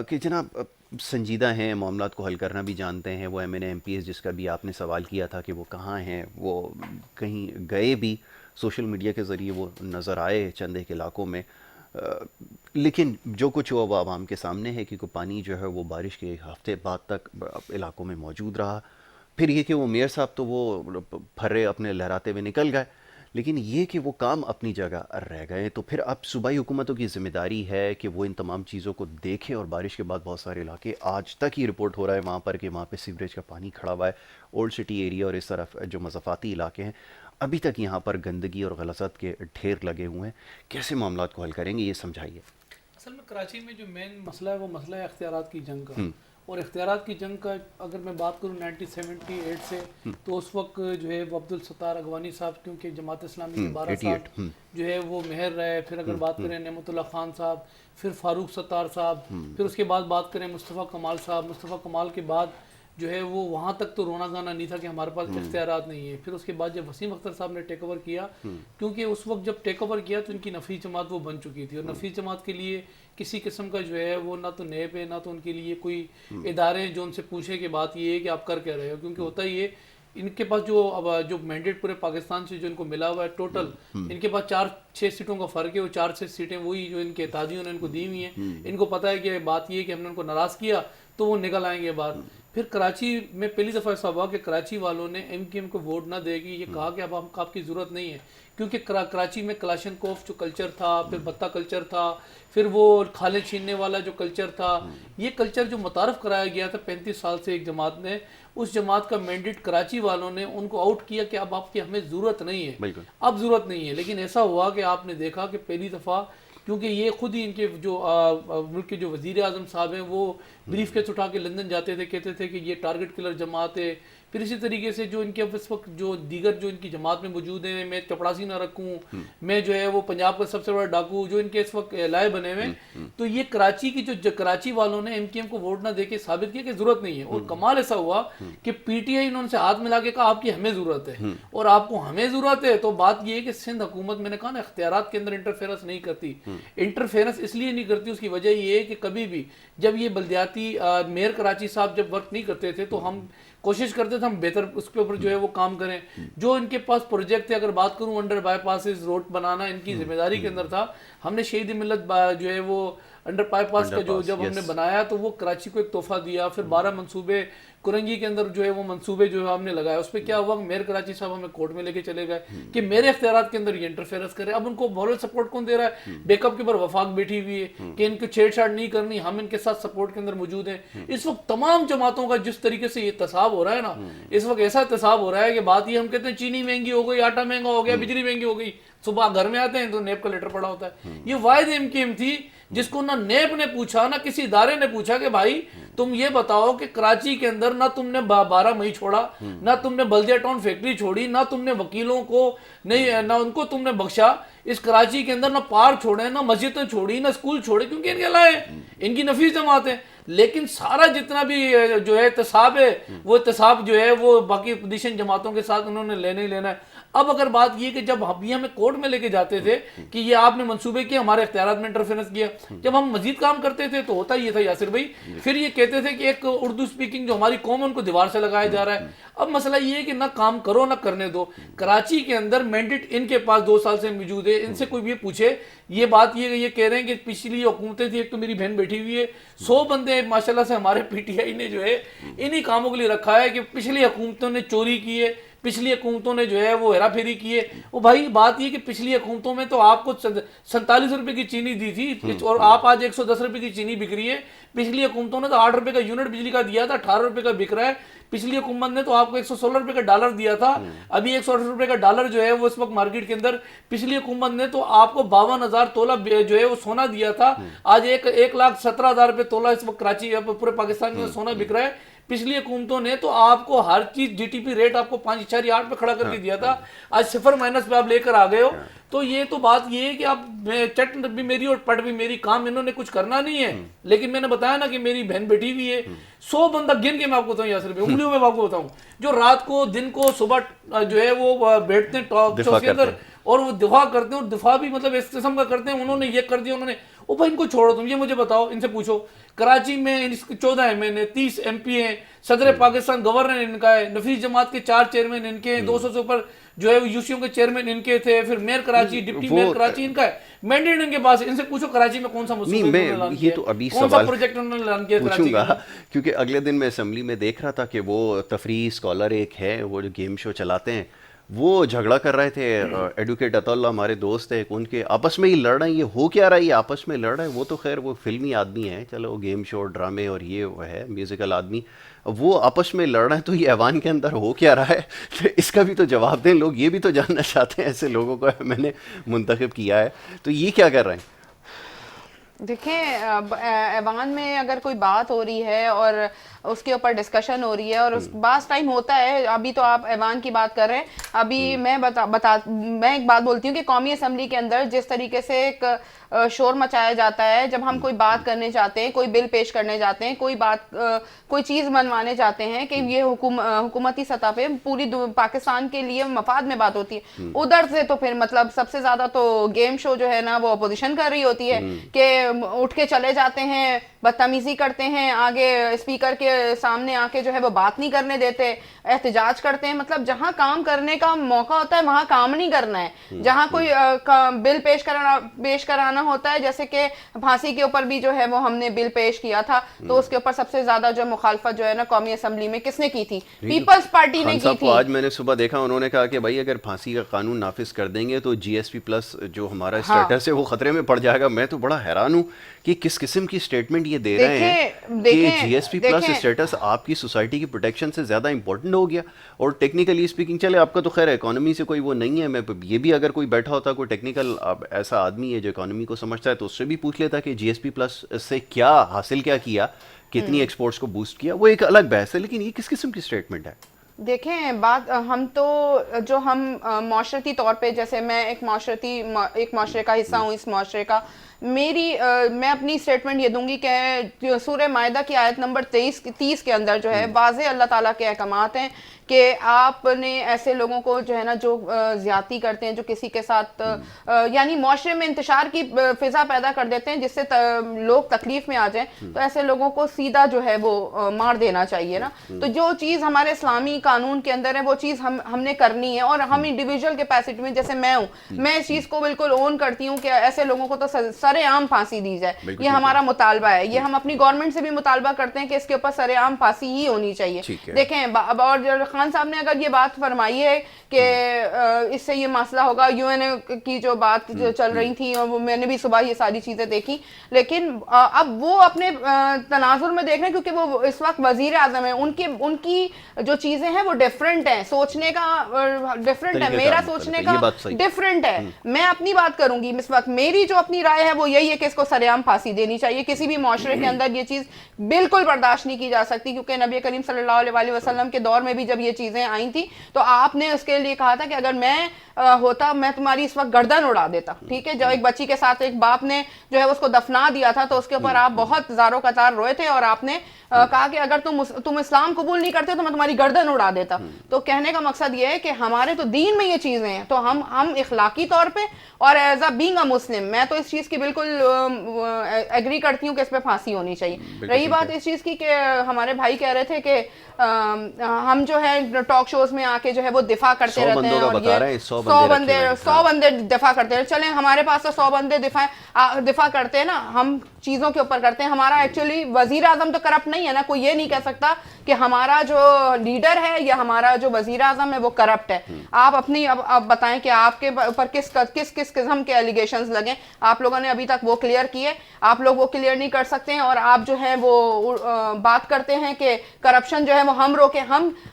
کہ جناب سنجیدہ ہیں, معاملات کو حل کرنا بھی جانتے ہیں, وہ M N A M P S جس کا بھی آپ نے سوال کیا تھا کہ وہ کہاں ہیں, وہ کہیں گئے بھی, سوشل میڈیا کے ذریعے وہ نظر آئے چند ایک علاقوں میں, لیکن جو کچھ ہوا وہ عوام کے سامنے ہے, کیونکہ پانی جو ہے وہ بارش کے ہفتے بعد تک علاقوں میں موجود رہا. پھر یہ کہ وہ میئر صاحب تو وہ پھرے اپنے لہراتے ہوئے نکل گئے, لیکن یہ کہ وہ کام اپنی جگہ رہ گئے. تو پھر اب صوبائی حکومتوں کی ذمہ داری ہے کہ وہ ان تمام چیزوں کو دیکھیں, اور بارش کے بعد بہت سارے علاقے, آج تک یہ رپورٹ ہو رہا ہے وہاں پر کہ وہاں پہ سیوریج کا پانی کھڑا ہوا ہے, اولڈ سٹی ایریا اور اس طرف جو مضافاتی علاقے ہیں, ابھی تک یہاں پر گندگی اور غلاظت کے ڈھیر لگے ہوئے ہیں. کیسے معاملات کو حل کریں گے, یہ سمجھائیے. اصل میں کراچی میں جو مین مسئلہ ہے وہ مسئلہ ہے اختیارات کی جنگ کا, اور اختیارات کی جنگ کا اگر میں بات کروں 1978 سے, تو اس وقت جو ہے وہ عبدالستار اغوانی صاحب, کیونکہ جماعت اسلامی کے 12 سال جو ہے وہ مہر رہے. پھر اگر بات کریں نعمت اللہ خان صاحب, پھر فاروق ستار صاحب, پھر اس کے بعد بات کریں مصطفیٰ کمال صاحب. مصطفیٰ کمال کے بعد جو ہے وہ وہاں تک تو رونا گانا نہیں تھا کہ ہمارے پاس اختیارات نہیں ہیں. پھر اس کے بعد جب وسیم اختر صاحب نے ٹیک اوور کیا, کیونکہ اس وقت جب ٹیک اوور کیا تو ان کی نفیس جماعت وہ بن چکی تھی, اور نفیس جماعت کے لیے کسی قسم کا جو ہے وہ نہ تو نیب ہے نہ تو ان کے لیے کوئی ادارے ہیں جو ان سے پوچھے کہ بات یہ ہے کہ آپ کر کیا رہے ہو. کیونکہ ہوتا ہی ہے ان کے پاس جو مینڈیٹ پورے پاکستان سے جو ان کو ملا ہوا ہے ٹوٹل, ان کے پاس 4-6 سیٹوں کا فرق ہے. وہ 4-6 سیٹیں وہی جو ان کے اتحادیوں نے ان کو دی ہوئی ہیں. ان کو پتہ ہے کہ بات یہ ہے کہ ہم نے ان کو ناراض کیا تو وہ نکل آئیں گے باہر. پھر کراچی میں پہلی دفعہ ایسا ہوا کہ کراچی والوں نے ایم کیو ایم کو ووٹ نہ دے گی, یہ کہا کہ اب آپ کی ضرورت نہیں ہے, کیونکہ کراچی میں کلاشن کوف جو کلچر تھا, پھر بتہ کلچر تھا, پھر وہ کھالے چھیننے والا جو کلچر تھا, یہ کلچر جو متعارف کرایا گیا تھا 35 سال سے ایک جماعت نے, اس جماعت کا مینڈیٹ کراچی والوں نے ان کو آؤٹ کیا کہ اب آپ کی ہمیں ضرورت نہیں ہے, اب ضرورت نہیں ہے. لیکن ایسا ہوا کہ آپ نے دیکھا کہ پہلی دفعہ, کیونکہ یہ خود ہی ان کے جو ملک کے جو وزیر اعظم صاحب ہیں وہ بریف کیس اٹھا کے لندن جاتے تھے, کہتے تھے کہ یہ ٹارگٹ کلر جماعت ہے. پھر اسی طریقے سے جو ان کے اس وقت جو دیگر جو ان کی جماعت میں موجود ہیں, میں چپڑاسی نہ رکھوں, میں جو ہے وہ پنجاب کا سب سے بڑا ڈاکو, جو ان کے اس وقت لائے بنے ہوئے, تو یہ کراچی کی جو کراچی والوں نے ایم کیو ایم کو ووٹ نہ دے کے ثابت کیا کہ ضرورت نہیں ہے. اور کمال ایسا ہوا کہ پی ٹی آئی انہوں سے ہاتھ ملا کے کہا آپ کی ہمیں ضرورت ہے, اور آپ کو ہمیں ضرورت ہے. تو بات یہ ہے کہ سندھ حکومت, میں نے کہا نا, اختیارات کے اندر انٹرفیئرنس نہیں کرتی. انٹرفیئرنس اس لیے نہیں کرتی, اس کی وجہ یہ ہے کہ کبھی بھی جب یہ بلدیاتی میئر کراچی صاحب جب ورک نہیں کرتے تھے تو ہم کوشش کرتے تھے ہم بہتر اس کے اوپر جو ہے وہ کام کریں. جو ان کے پاس پروجیکٹ تھے, اگر بات کروں انڈر بائی پاسز روڈ بنانا ان کی ذمہ داری کے اندر تھا. ہم نے شہید ملت جو ہے وہ انڈر بائی پاس کا جو جب ہم نے بنایا تو وہ کراچی کو ایک تحفہ دیا. پھر 12 منصوبے کرنگی کے اندر جو ہے وہ منصوبے جو ہے ہم نے لگائے. اس پہ کیا ہوا, میئر کراچی صاحب ہمیں کورٹ میں لے کے چلے گئے کہ میرے اختیارات کے اندر یہ انٹرفیئرنس کرے. اب ان کو مورل سپورٹ کون دے رہا ہے, بیک اپ کے اوپر وفاق بیٹھی ہوئی ہے کہ ان کو چھیڑ چھاڑ نہیں کرنی, ہم ان کے ساتھ سپورٹ کے اندر موجود ہیں. اس وقت تمام جماعتوں کا جس طریقے سے یہ احتساب ہو رہا ہے نا, اس وقت ایسا احتساب ہو رہا ہے کہ بات یہ, ہم کہتے ہیں چینی مہنگی ہو گئی, آٹا مہنگا ہو گیا, بجلی مہنگی ہو گئی, صبح گھر میں آتے ہیں تو نیب کا لیٹر پڑا ہوتا ہے. یہ واحد ایم کیو ایم تھی جس کو نہ نیب نے پوچھا نہ کسی ادارے نے پوچھا کہ بھائی تم یہ بتاؤ کہ کراچی کے اندر نہ تم نے 12 مئی چھوڑا, نہ تم نے بلدیہ ٹاؤن فیکٹری چھوڑی, نہ تم نے وکیلوں کو نہیں, نہ ان کو تم نے بخشا. اس کراچی کے اندر نہ پارک چھوڑے, نہ مسجدیں چھوڑی, نہ اسکول چھوڑے, کیونکہ ان کے لائے ان کی نفیس جماعت ہے. لیکن سارا جتنا بھی جو ہے احتساب ہے, وہ احتساب جو ہے وہ باقی اپوزیشن جماعتوں کے ساتھ انہوں نے لینا ہی لینا ہے. اب اگر بات یہ کہ جب ہم ہمیں کورٹ میں لے کے جاتے تھے کہ یہ آپ نے منصوبے کیے, ہمارے اختیارات میں انٹرفیئرنس کیا, جب ہم مزید کام کرتے تھے تو ہوتا یہ تھا یاسر بھائی, پھر یہ کہتے تھے کہ ایک اردو سپیکنگ جو ہماری قوم ہے ان کو دیوار سے لگایا جا رہا ہے. اب مسئلہ یہ ہے کہ نہ کام کرو نہ کرنے دو. کراچی کے اندر مینڈیٹ ان کے پاس 2 سال سے موجود ہے. ان سے کوئی بھی پوچھے, یہ بات یہ کہہ رہے ہیں کہ پچھلی حکومتیں تھی, ایک تو میری بہن بیٹھی ہوئی ہے, 100 بندے ماشاءاللہ سے ہمارے پی ٹی آئی نے جو ہے انہی کاموں کے لیے رکھا ہے کہ پچھلی حکومتوں نے چوری کی ہے, پچھلی حکومتوں نے جو ہے وہ ہیرا پھیری کی ہے. وہ بھائی بات یہ کہ پچھلی حکومتوں میں تو آپ کو 47 روپے کی چینی دی تھی اور آپ آج 110 روپے کی چینی بک رہی ہے. پچھلی حکومتوں نے تو 8 روپے کا یونٹ بجلی کا دیا تھا, 18 روپے کا بک رہا ہے. پچھلی حکومت نے تو آپ کو 116 روپے کا ڈالر دیا تھا, ابھی 108 روپے کا ڈالر جو ہے وہ اس وقت مارکیٹ کے اندر. پچھلی حکومت نے تو آپ کو 52,000 تولہ جو ہے وہ سونا دیا تھا, آج 1,17,000 روپے تولہ اس وقت کراچی پورے پاکستان میں سونا بک رہا ہے. پچھلی حکومتوں نے تو آپ کو ہر چیز جی ٹی پی ریٹ آپ کو 5.8 پہ کھڑا کر کے دیا تھا, آج 0- پہ آپ لے کر آ گئے ہو. تو یہ تو بات یہ ہے کہ آپ چٹ بھی میری اور پٹ بھی میری, کام انہوں نے کچھ کرنا نہیں ہے. لیکن میں نے بتایا نا کہ میری بہن بیٹھی ہوئی ہے, 100 بندہ گن کے میں آپ کو بتاؤں یاسر بھائی, انگلیوں میں آپ کو بتاؤں, جو رات کو دن کو صبح جو ہے وہ بیٹھتے ہیں ٹاک شو کے اندر اور وہ دفاع کرتے ہیں, اور دفاع بھی مطلب اس قسم کا کرتے ہیں, انہوں نے یہ کر دیا, انہوں نے او بھائی ان کو چھوڑو, تم یہ مجھے بتاؤ, ان سے پوچھو کراچی میں 14 MN ہیں, 30 MP ہیں, صدر پاکستان گورنر ان کا ہے, نفیس جماعت کے 4 چیئرمین ان کے ہیں, 200 سے اوپر جو ہے یوسیوں کے چیئرمین ان کے تھے, پھر mayor Karachi, deputy mayor Karachi ان کا ہے, مینڈیٹ ان کے پاس ہے. ان سے پوچھو کراچی میں کون سا مسئلہ اعلان کیا, کون سا پروجیکٹ انہوں نے اعلان کیا پوچھوں گا, کیونکہ اگلے دن میں اسمبلی میں دیکھ رہا تھا کہ وہ تفریح اسکالر ایک ہے, وہ جو گیم شو چلاتے ہیں, وہ جھگڑا کر رہے تھے. ایڈوکیٹ عطا اللہ ہمارے دوست ہیں, ان کے آپس میں ہی لڑ رہے ہیں. یہ ہو کیا رہا ہے, یہ آپس میں لڑ رہے ہیں. وہ تو خیر وہ فلمی آدمی ہیں, چلو گیم شو ڈرامے اور یہ وہ ہے میوزیکل آدمی, وہ آپس میں لڑ رہے ہیں. تو یہ ایوان کے اندر ہو کیا رہا ہے, اس کا بھی تو جواب دیں. لوگ یہ بھی تو جاننا چاہتے ہیں, ایسے لوگوں کو میں نے منتخب کیا ہے, تو یہ کیا کر رہے ہیں؟ دیکھیں ایوان میں اگر کوئی بات ہو رہی ہے اور اس کے اوپر ڈسکشن ہو رہی ہے اور اس بعض ٹائم ہوتا ہے, ابھی تو آپ ایوان کی بات کر رہے ہیں, ابھی میں میں ایک بات بولتی ہوں کہ قومی اسمبلی کے اندر جس طریقے سے ایک شور مچایا جاتا ہے جب ہم کوئی بات کرنے جاتے ہیں, کوئی بل پیش کرنے جاتے ہیں, کوئی چیز منوانے جاتے ہیں کہ یہ حکومتی سطح پہ پوری پاکستان کے لیے مفاد میں بات ہوتی ہے, ادھر سے تو پھر مطلب سب سے زیادہ تو گیم شو جو ہے نا وہ اپوزیشن کر رہی ہوتی ہے کہ اٹھ کے چلے جاتے ہیں, بدتمیزی کرتے ہیں, آگے اسپیکر کے سامنے آ کے جو ہے وہ بات نہیں کرنے دیتے, احتجاج کرتے ہیں. مطلب جہاں کام کرنے کا موقع ہوتا ہے وہاں کام نہیں کرنا ہے, جہاں کوئی بل پیش کرانا ہوتا ہے, جیسے کہ پھانسی کے اوپر بھی جو ہے وہ ہم نے بل پیش کیا تھا, تو اس کے اوپر سب سے زیادہ جو مخالفت جو ہے نا قومی اسمبلی میں کس نے کی تھی؟ پیپلز پارٹی نے کی تھی. آج میں نے صبح دیکھا انہوں نے کہا کہ بھائی اگر پھانسی کا قانون نافذ کر دیں گے تو جی ایس پی پلس جو ہمارا اسٹیٹس ہے وہ خطرے میں پڑ جائے گا. میں تو بڑا حیران ہوں کہ کس قسم کی اسٹیٹمنٹ یہ دے رہے ہیں کہ جی ایس پی پلس اسٹیٹس آپ کی سوسائٹی کی پروٹیکشن سے زیادہ امپورٹنٹ ہو گیا. اور ٹیکنیکلی اسپیکنگ, چلے آپ کا تو خیر اکانومی سے کوئی وہ نہیں ہے, میں یہ بھی اگر کوئی بیٹھا ہوتا کوئی ٹیکنیکل ایسا آدمی ہے جو اکانومی کو سمجھتا ہے تو اس سے بھی پوچھ لیتا کہ جی ایس پی پلس سے کیا حاصل کیا, کتنی ایکسپورٹس کو بوسٹ کیا, وہ ایک الگ بحث ہے. لیکن یہ کس قسم کی اسٹیٹمنٹ ہے؟ دیکھیں بات ہم تو جو ہم معاشرتی طور پہ, جیسے میں ایک معاشرے کا حصہ ہوں, اس معاشرے کا, میں اپنی اسٹیٹمنٹ یہ دوں گی کہ سورہ مائدہ کی آیت نمبر 30 کے اندر جو ہے واضح اللہ تعالیٰ کے احکامات ہیں کہ آپ نے ایسے لوگوں کو جو ہے نا جو زیادتی کرتے ہیں, جو کسی کے ساتھ یعنی معاشرے میں انتشار کی فضا پیدا کر دیتے ہیں جس سے لوگ تکلیف میں آ جائیں, تو ایسے لوگوں کو سیدھا جو ہے وہ مار دینا چاہیے نا. تو جو چیز ہمارے اسلامی قانون کے اندر ہے وہ چیز ہم نے کرنی ہے, اور ہم انڈیویجول کیپیسٹی میں, جیسے میں ہوں, میں اس چیز کو بالکل اون کرتی ہوں کہ ایسے لوگوں کو تو سر عام پھانسی دی جائے. یہ ہمارا مطالبہ ہے, یہ ہم اپنی گورنمنٹ سے بھی مطالبہ کرتے ہیں کہ اس کے اوپر سر عام پھانسی ہی ہونی چاہیے. دیکھیں, اور خان صاحب نے اگر یہ بات فرمائی ہے کہ اس سے یہ مسئلہ ہوگا, یو این اے کی جو بات چل رہی تھی, اور میں نے بھی صبح یہ ساری چیزیں دیکھی, لیکن اب وہ اپنے تناظر میں دیکھ رہے ہیں کیونکہ وہ اس وقت وزیر اعظم ہیں, ان کی جو چیزیں ہیں وہ ڈیفرنٹ ہیں, سوچنے کا ڈیفرنٹ ہے, میرا سوچنے کا ڈیفرنٹ ہے. میں اپنی بات کروں گی اس وقت, میری جو اپنی رائے ہے وہ یہی ہے کہ اس کو سرعام پھانسی دینی چاہیے. کسی بھی معاشرے کے اندر یہ چیز بالکل برداشت نہیں کی جا سکتی, کیونکہ نبی کریم صلی اللہ علیہ وسلم کے دور میں بھی جب یہ چیزیں آئی تھی تو آپ نے اس کے لیے کہا تھا کہ اگر میں ہوتا میں تمہاری اس وقت گردن اڑا دیتا. ٹھیک ہے, جب ایک بچی کے ساتھ ایک باپ نے جو ہے اس کو دفنا دیا تھا تو اس کے اوپر آپ بہت زاروں قطار روئے تھے, اور آپ نے کہا کہ اگر تم اسلام قبول نہیں کرتے تو میں تمہاری گردن اڑا دیتا. تو کہنے کا مقصد یہ ہے کہ ہمارے تو دین میں یہ چیزیں ہیں, تو ہم اخلاقی طور پہ اور ایز اے بینگ اے مسلم میں تو اس چیز کی بالکل ایگری کرتی ہوں کہ اس پہ پھانسی ہونی چاہیے. رہی بات اس چیز کی کہ ہمارے بھائی کہہ رہے تھے کہ ہم جو ہے ٹاک شوز میں آ کے جو ہے وہ دفاع کرتے رہتے ہیں, اور یہ 100 بندے دفاع کرتے ہیں. چلیں ہمارے پاس تو 100 بندے دفاع کرتے ہیں نا, ہم چیزوں کے اوپر کرتے ہیں. ہمارا ایکچولی وزیر اعظم تو کرپٹ نہیں ہے نا, کوئی یہ نہیں کہہ سکتا کہ ہمارا جو لیڈر ہے یا ہمارا جو وزیر اعظم ہے وہ کرپٹ ہے. آپ اپنی اب بتائیں کہ آپ کے اوپر کس قسم کے ایلیگیشنز لگیں. آپ لوگوں نے ابھی تک وہ کلیئر کیے, آپ لوگ وہ کلیئر نہیں کر سکتے ہیں, اور آپ جو ہے وہ بات کرتے ہیں کہ کرپشن جو ہے وہ ہم روکیں.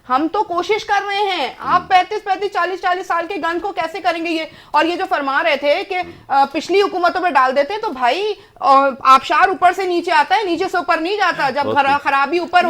ہم تو کوشش کر رہے ہیں. آپ 35 40 سال کے گند کو کیسے کریں گے یہ؟ اور یہ جو فرما رہے تھے کہ پچھلی حکومتوں پہ ڈال دیتے, تو بھائی آبشار اوپر سے نیچے آتا ہے, نیچے سے اوپر نہیں جاتا. جب خرابی اوپر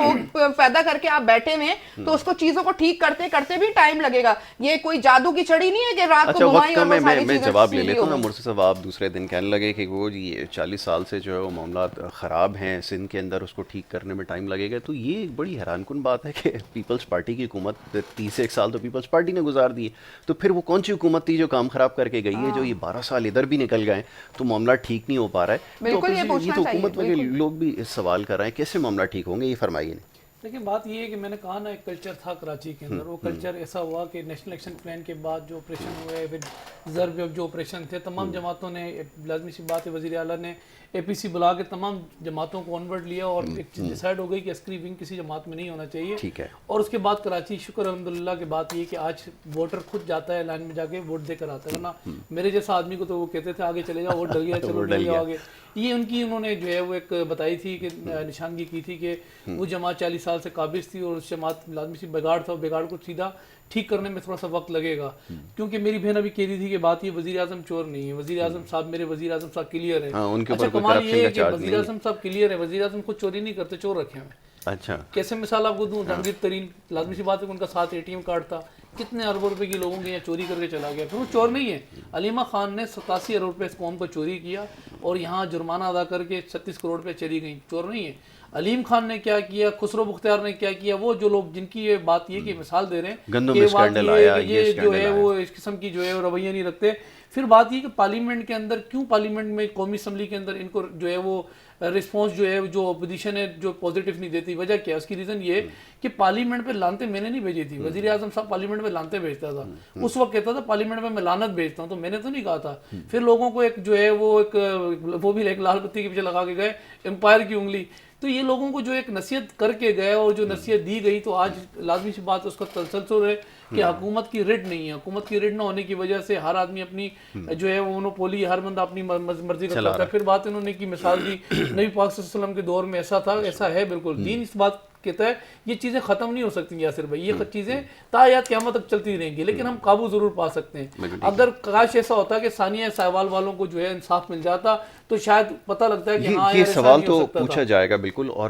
پیدا کر کے آپ بیٹھے ہوئے ہیں تو اس کو چیزوں کو ٹھیک کرتے کرتے بھی ٹائم لگے گا. یہ کوئی جادو کی چھڑی نہیں ہے کہ رات کو گھمائی اور وہ ساری چیزیں. جواب لے لیتا ہوں نا مرسی صاحب, آپ دوسرے دن کہنے لگے کہ وہ یہ 40 سال سے جو ہے وہ معاملات خراب ہیں سندھ کے اندر, اس کو ٹھیک کرنے میں ٹائم لگے گا. تو یہ ایک بڑی حیران کن بات ہے کہ پیپلز پارٹی کی حکومت 31 سال تو پیپلز پارٹی نے گزار دی, تو پھر وہ کون سی حکومت تھی جو کام خراب کر کے گئی ہے, جو یہ 12 سال ادھر بھی نکل گئے تو معاملہ ٹھیک نہیں ہو پا رہا ہے. بالکل یہ پوچھنا تو حکومت والے لوگ بھی سوال کر رہے ہیں کیسے معاملہ ٹھیک ہوں گے, یہ فرمائیے. لیکن بات یہ ہے کہ میں نے کہا نا ایک کلچر تھا کراچی کے اندر, وہ کلچر ایسا ہوا کہ نیشنل ایکشن پلان کے بعد جو آپریشن ہوئے, پھر ضرب جو آپریشن تھے, تمام جماعتوں نے, لازمی سی بات ہے وزیر اعلیٰ نے اے پی سی بلا کے تمام جماعتوں کو آنورڈ لیا, اور ایک چیز ڈیسائیڈ ہو گئی کہ عسکری ونگ کسی جماعت میں نہیں ہونا چاہیے. اور اس کے بعد کراچی, شکر الحمدللہ کی بات یہ کہ آج ووٹر خود جاتا ہے لائن میں جا کے ووٹ دے کر آتا ہے. ورنہ میرے جیسا آدمی کو تو وہ کہتے تھے آگے چلے جاؤ, ووٹ ڈل گیا, چلو ڈل گیا آگے. یہ ان کی انہوں نے جو ہے وہ ایک بتائی تھی کہ نشاندہی کی تھی کہ وہ جماعت 40 سال سے قابض تھی اور اس جماعت لازمی سی بگاڑ تھا، بگاڑ کو سیدھا ٹھیک کرنے میں تھوڑا سا وقت لگے گا. کیونکہ میری بہن ابھی کہہ رہی تھی کہ بات یہ وزیر اعظم چور نہیں ہے، وزیر اعظم صاحب میرے وزیر اعظم صاحب کلیئر ہیں. اچھا کمال یہ ہے کہ وزیر اعظم صاحب کلیئر ہے، وزیر اعظم خود چوری نہیں کرتے، چور رکھے ہیں. اچھا کیسے مثال آپ کو دوں؟ رنگیت ترین لازمی سی بات ہے کہ ان کا ساتھ ATM کارڈ تھا، کتنے اربوں روپے کی لوگوں کے یہاں چوری کر کے چلا گیا. پھر وہ چور نہیں ہے. علیمہ خان نے 87 ارب روپے اس قوم کو چوری کیا اور یہاں جرمانہ ادا کر کے 36 کروڑ روپے چلی گئیں. چور نہیں ہے. علیم خان نے کیا کیا، خسرو بختیار نے کیا کیا، وہ جو لوگ جن کی یہ بات یہ کہ مثال دے رہے ہیں کہ بات یہ ہے کہ یہ جو ہے وہ اس قسم کی جو ہے رویہ نہیں رکھتے. پھر بات یہ کہ پارلیمنٹ کے اندر کیوں، پارلیمنٹ میں قومی اسمبلی کے اندر ان کو جو ہے وہ رسپانس جو ہے جو اپوزیشن ہے جو پازیٹیو نہیں دیتی. وجہ کیا ہے؟ اس کی ریزن یہ کہ پارلیمنٹ پہ لانتے میں نے نہیں بھیجی تھی. وزیر اعظم صاحب پارلیمنٹ میں لانتے بھیجتا تھا، اس وقت کہتا تھا پارلیمنٹ میں لانت بھیجتا ہوں، تو میں نے تو نہیں کہا تھا. پھر لوگوں کو ایک جو ہے وہ بھی ایک لال بتی کے پیچھے لگا کے گئے امپائر کی انگلی. تو یہ لوگوں کو جو ایک نصیحت کر کے گئے اور جو نصیحت دی گئی، تو آج لازمی سی بات اس کا تسلسل ہے کہ حکومت کی رٹ نہیں ہے. حکومت کی رٹ نہ ہونے کی وجہ سے ہر آدمی اپنی جو ہے وہ مونوپولی، ہر بندہ اپنی مرضی کا کرتا ہے. پھر بات انہوں نے کی مثال دی نبی پاک صلی اللہ علیہ وسلم کے دور میں ایسا تھا، ایسا ہے. بالکل دین اس بات کہتا ہے یہ چیزیں ختم نہیں ہو سکتی یاسر بھائی، یہ چیزیں تا حیات قیامت تک چلتی رہیں گی، لیکن ہم قابو ضرور پا سکتے ہیں. اگر کاش ایسا ہوتا کہ ثانیہ سہوال والوں کو جو ہے انصاف مل جاتا تو شاید پتہ لگتا ہے کہ ہاں یہ سوال تو پوچھا جائے گا بالکل، اور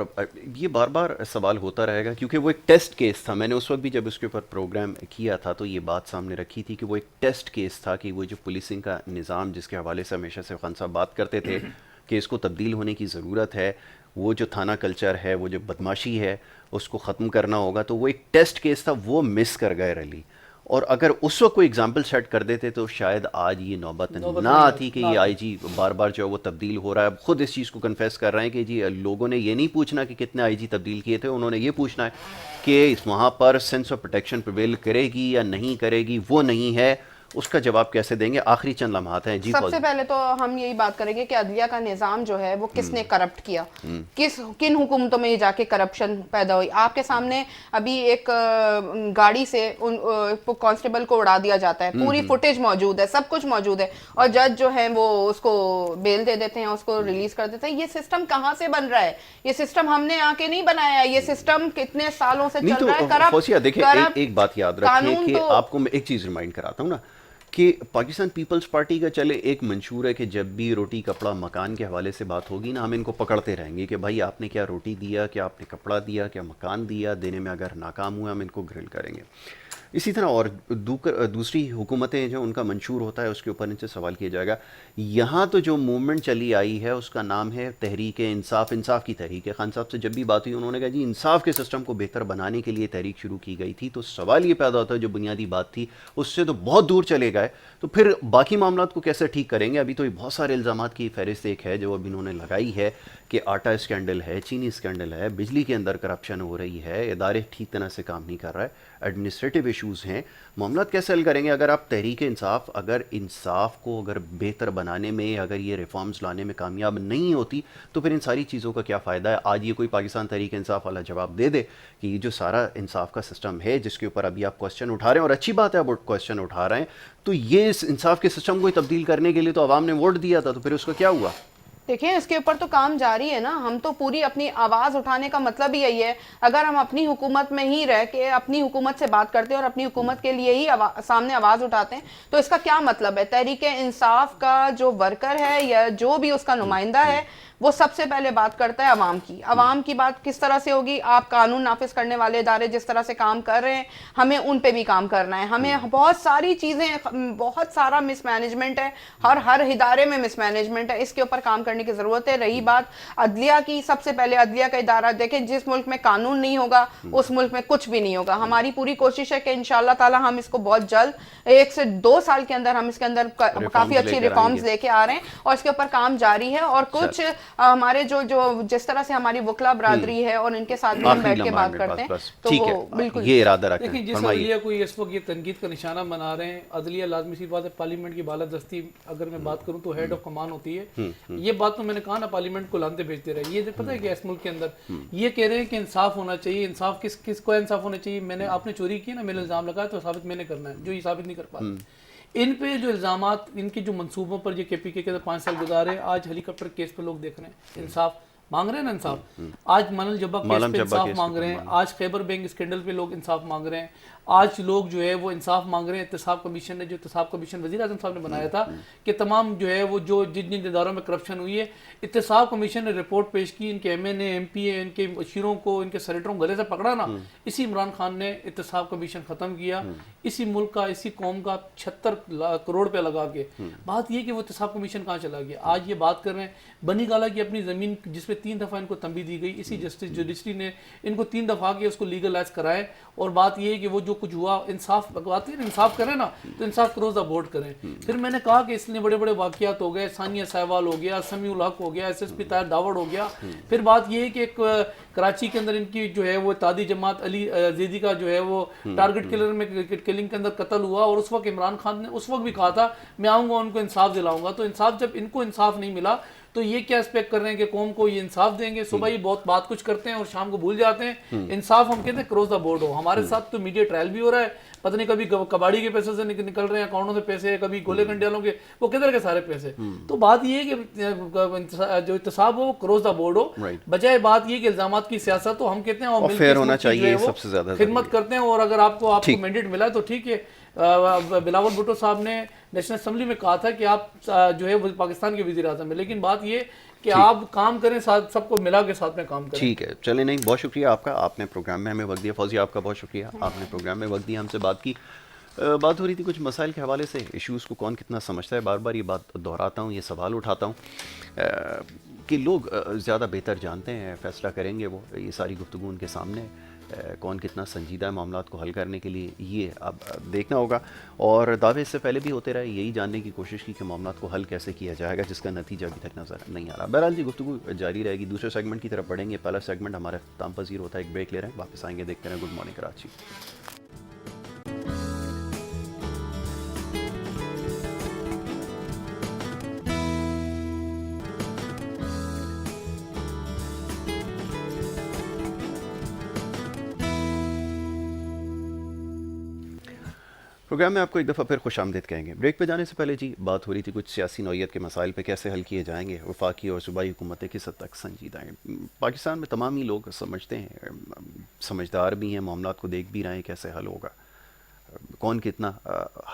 یہ بار بار سوال ہوتا رہے گا کیونکہ وہ ایک ٹیسٹ کیس تھا. میں نے اس وقت بھی جب اس کے اوپر پروگرام کیا تھا تو یہ بات سامنے رکھی تھی کہ وہ ایک ٹیسٹ کیس تھا کہ وہ جو پولیسنگ کا نظام جس کے حوالے سے ہمیشہ سے خان صاحب بات کرتے تھے کہ اس کو تبدیل ہونے کی ضرورت ہے، وہ جو تھانہ کلچر ہے، وہ جو بدماشی ہے، اس کو ختم کرنا ہوگا. تو وہ ایک ٹیسٹ کیس تھا، وہ مس کر گئے رلی. اور اگر اس وقت کوئی اگزامپل سیٹ کر دیتے تو شاید آج یہ نوبت نہ آتی کہ یہ آئی جی بار بار جو ہے وہ تبدیل ہو رہا ہے. اب خود اس چیز کو کنفیس کر رہے ہیں کہ جی لوگوں نے یہ نہیں پوچھنا کہ کتنے آئی جی تبدیل کیے تھے، انہوں نے یہ پوچھنا ہے کہ وہاں پر سینس آف پروٹیکشن پریویل کرے گی یا نہیں کرے گی. وہ نہیں ہے، اس کا جواب کیسے دیں گے؟ آخری چند لمحات ہیں. جی سب سے پہلے تو ہم یہی بات کریں گے کہ عدلیہ کا نظام جو ہے وہ کس نے کرپٹ کیا، کن حکومتوں میں یہ جا کے کرپشن پیدا ہوئی. آپ کے سامنے ابھی ایک گاڑی سے کانسٹیبل کو اڑا دیا جاتا ہے، پوری فوٹیج موجود ہے، سب کچھ موجود ہے، اور جج جو ہے وہ اس کو بیل دے دیتے ہیں، اس کو ریلیز کر دیتے ہیں. یہ سسٹم کہاں سے بن رہا ہے؟ یہ سسٹم ہم نے آ کے نہیں بنایا ہے، یہ سسٹم کتنے سالوں سے چل رہا ہے. دیکھیں ایک بات یاد رکھیں کہ آپ کو میں ایک چیز ریمائنڈ کراتا ہوں نا کہ پاکستان پیپلز پارٹی کا چلے ایک منشور ہے کہ جب بھی روٹی کپڑا مکان کے حوالے سے بات ہوگی نا، ہم ان کو پکڑتے رہیں گے کہ بھائی آپ نے کیا روٹی دیا، کیا آپ نے کپڑا دیا، کیا مکان دیا. دینے میں اگر ناکام ہوا ہم ان کو گرل کریں گے. اسی طرح اور دوسری حکومتیں جو ان کا منشور ہوتا ہے اس کے اوپر ان سے سوال کیا جائے گا. یہاں تو جو موومنٹ چلی آئی ہے اس کا نام ہے تحریک انصاف. انصاف کی تحریک ہے. خان صاحب سے جب بھی بات ہوئی انہوں نے کہا جی انصاف کے سسٹم کو بہتر بنانے کے لیے تحریک شروع کی گئی تھی. تو سوال یہ پیدا ہوتا ہے جو بنیادی بات تھی اس سے تو بہت دور چلے گئے، تو پھر باقی معاملات کو کیسے ٹھیک کریں گے؟ ابھی تو بہت سارے الزامات کی فہرست ایک ہے جو اب انہوں نے لگائی ہے کہ آٹا اسکینڈل ہے، چینی اسکینڈل ہے، بجلی کے اندر کرپشن ہو رہی ہے، ادارے ٹھیک طرح سے کام نہیں کر رہا ہے، ایڈمنسٹریٹو ایشوز ہیں. معاملات کیسے حل کریں گے؟ اگر آپ تحریک انصاف اگر انصاف کو اگر بہتر بنانے میں، اگر یہ ریفارمز لانے میں کامیاب نہیں ہوتی تو پھر ان ساری چیزوں کا کیا فائدہ ہے؟ آج یہ کوئی پاکستان تحریک انصاف والا جواب دے دے کہ یہ جو سارا انصاف کا سسٹم ہے جس کے اوپر ابھی آپ کوسچن اٹھا رہے ہیں، اور اچھی بات ہے آپ کوسچن اٹھا رہے ہیں، تو یہ اس انصاف کے سسٹم کو تبدیل کرنے کے لیے تو عوام نے ووٹ دیا تھا، تو پھر اس کا کیا ہوا؟ دیکھیں اس کے اوپر تو کام جاری ہے نا. ہم تو پوری اپنی آواز اٹھانے کا مطلب ہی یہی ہے. اگر ہم اپنی حکومت میں ہی رہ کے اپنی حکومت سے بات کرتے ہیں اور اپنی حکومت کے لیے ہی سامنے آواز اٹھاتے ہیں تو اس کا کیا مطلب ہے؟ تحریک انصاف کا جو ورکر ہے یا جو بھی اس کا نمائندہ ہے وہ سب سے پہلے بات کرتا ہے عوام کی. عوام کی بات کس طرح سے ہوگی؟ آپ قانون نافذ کرنے والے ادارے جس طرح سے کام کر رہے ہیں ہمیں ان پہ بھی کام کرنا ہے. ہمیں بہت ساری چیزیں، بہت سارا مس مینجمنٹ ہے، ہر ادارے میں مس مینجمنٹ ہے، اس کے اوپر کام کرنے کی ضرورت ہے. رہی بات عدلیہ کی، سب سے پہلے عدلیہ کا ادارہ دیکھیں، جس ملک میں قانون نہیں ہوگا اس ملک میں کچھ بھی نہیں ہوگا. ہماری پوری کوشش ہے کہ انشاءاللہ تعالی ہم اس کو بہت جلد 1 سے 2 سال کے اندر ہم اس کے اندر کافی اچھی ریفارمز لے کے آ رہے ہیں اور اس کے اوپر کام جاری ہے. اور کچھ ہمارے جو جس طرح سے ہماری وکلا برادری ہے اور ان کے ساتھ بھی ہم بیٹھ کے بات کرتے ہیں تو وہ بالکل یہ ارادہ رکھیں. دیکھیں جس عدلیہ کو اس وقت یہ تنقید کا نشانہ بنا رہے ہیں، عدلیہ لازمی سی بات ہے پارلیمنٹ کی بالادستی اگر میں بات کروں تو ہیڈ آف کمان ہوتی ہے. یہ بات تو میں نے کہا نا پارلیمنٹ کو لانتے بھیجتے رہے. یہ پتہ ہے کہ اس ملک کے اندر یہ کہہ رہے ہیں کہ انصاف ہونا چاہیے. انصاف کس کو انصاف ہونا چاہیے؟ آپ نے چوری کی نا، میرے الزام لگایا تو ثابت میں نے کرنا ہے، جو یہ ثابت نہیں کر پاتے. ان پہ جو الزامات، ان کے جو منصوبوں پر یہ KPK کے 5 سال گزارے، آج ہیلی کاپٹر کیس پہ لوگ دیکھ رہے ہیں انصاف مانگ رہے ہیں نا، انصاف آج منل جبا کیس پہ انصاف مانگ رہے ہیں، آج خیبر بینک اسکینڈل پہ لوگ انصاف مانگ رہے ہیں، آج لوگ جو ہے وہ انصاف مانگ رہے ہیں۔ احتساب کمیشن نے، جو احتساب کمیشن وزیر اعظم صاحب نے بنایا تھا کہ تمام جو ہے وہ جو جن اداروں میں کرپشن ہوئی ہے، احتساب کمیشن نے رپورٹ پیش کی، ان کے MNA MP ان کے مشیروں کو، ان کے سینیٹروں کو گلے سے پکڑا نا، اسی عمران خان نے احتساب کمیشن ختم کیا، اسی ملک کا، اسی قوم کا 76 کروڑ روپے لگا کے۔ بات یہ کہ وہ احتساب کمیشن کہاں چلا گیا؟ آج یہ بات کر رہے ہیں بنی گالہ کی اپنی زمین جس پہ 3 دفعہ ان کو تنبیہ دی گئی، اسی جسٹس جوڈیشری نے ان کو 3 دفعہ کے اس کو لیگلائز کرائے، اور بات یہ ہے کہ وہ جو کچھ ہوا انصاف بگواتے ہیں، انصاف کریں نا تو انصاف کروز دا بورڈ کریں۔ پھر میں نے کہا کہ اس لیے بڑے بڑے واقعات ہو گئے، ثانیہ سہوال ہو گیا، سمیع الحق ہو گیا، SSP طاہر داوڑ ہو گیا۔ پھر بات یہ ہے کہ ایک کراچی کے اندر ان کی جو ہے وہ اتحادی جماعت علی زیدی کا جو ہے وہ ٹارگٹ کلر میں کلنگ کے اندر قتل ہوا، اور اس وقت عمران خان نے اس وقت بھی کہا تھا میں آؤں گا ان کو انصاف دلاؤں گا۔ تو انصاف، جب ان کو انصاف نہیں ملا تو یہ کیا ایکسپیکٹ کر رہے ہیں کہ قوم کو یہ انصاف دیں گے؟ صبح یہ بہت بات کچھ کرتے ہیں اور شام کو بھول جاتے ہیں۔ انصاف ہم کہتے ہیں کروز دا بورڈ ہو۔ ہمارے ساتھ تو میڈیا ٹرائل بھی ہو رہا ہے، پتہ نہیں کبھی کباڑی کے پیسے سے نکل رہے ہیں اکاؤنٹوں سے پیسے، کبھی گولے کنڈے والوں کے، وہ کدھر کے سارے پیسے۔ تو بات یہ ہے کہ جو احتساب ہو کروز دا بورڈ ہو، بجائے بات یہ کہ الزامات کی سیاست ہو۔ ہم کہتے ہیں اور فیئر ہونا چاہیے، سب سے زیادہ خدمت کرتے ہیں، اور اگر آپ کو مینڈیٹ ملا ہے تو ٹھیک ہے۔ بلاول بھٹو صاحب نے نیشنل اسمبلی میں کہا تھا کہ آپ جو ہے پاکستان کے وزیر اعظم ہیں، لیکن بات یہ کہ آپ کام کریں، سب کو ملا کے ساتھ میں کام کریں۔ ٹھیک ہے، چلیں، نہیں، بہت شکریہ آپ کا، آپ نے پروگرام میں ہمیں وقت دیا۔ فوزی آپ کا بہت شکریہ، آپ نے پروگرام میں وقت دیا، ہم سے بات کی۔ بات ہو رہی تھی کچھ مسائل کے حوالے سے، ایشوز کو کون کتنا سمجھتا ہے۔ بار بار یہ بات دہراتا ہوں، یہ سوال اٹھاتا ہوں کہ لوگ زیادہ بہتر جانتے ہیں، فیصلہ کریں گے وہ۔ یہ ساری گفتگو ان کے سامنے، کون کتنا سنجیدہ ہے معاملات کو حل کرنے کے لیے، یہ اب دیکھنا ہوگا۔ اور دعوے اس سے پہلے بھی ہوتے رہے، یہی جاننے کی کوشش کی کہ معاملات کو حل کیسے کیا جائے گا، جس کا نتیجہ ابھی تک نظر نہیں آ رہا۔ بہرحال جی، گفتگو جاری رہے گی، دوسرے سیگمنٹ کی طرف بڑھیں گے۔ پہلا سیگمنٹ ہمارا اختتام پذیر ہوتا ہے، ایک بریک لے رہے ہیں، واپس آئیں گے، دیکھتے رہیں گڈ مارننگ کراچی۔ پروگرام میں آپ کو ایک دفعہ پھر خوش آمدید کہیں گے۔ بریک پہ جانے سے پہلے جی، بات ہو رہی تھی کچھ سیاسی نوعیت کے مسائل پہ کیسے حل کیے جائیں گے، وفاقی اور صوبائی حکومتیں کس حد تک سنجیدہ ہیں۔ پاکستان میں تمام ہی لوگ سمجھتے ہیں، سمجھدار بھی ہیں، معاملات کو دیکھ بھی رہے ہیں کیسے حل ہوگا، کون کتنا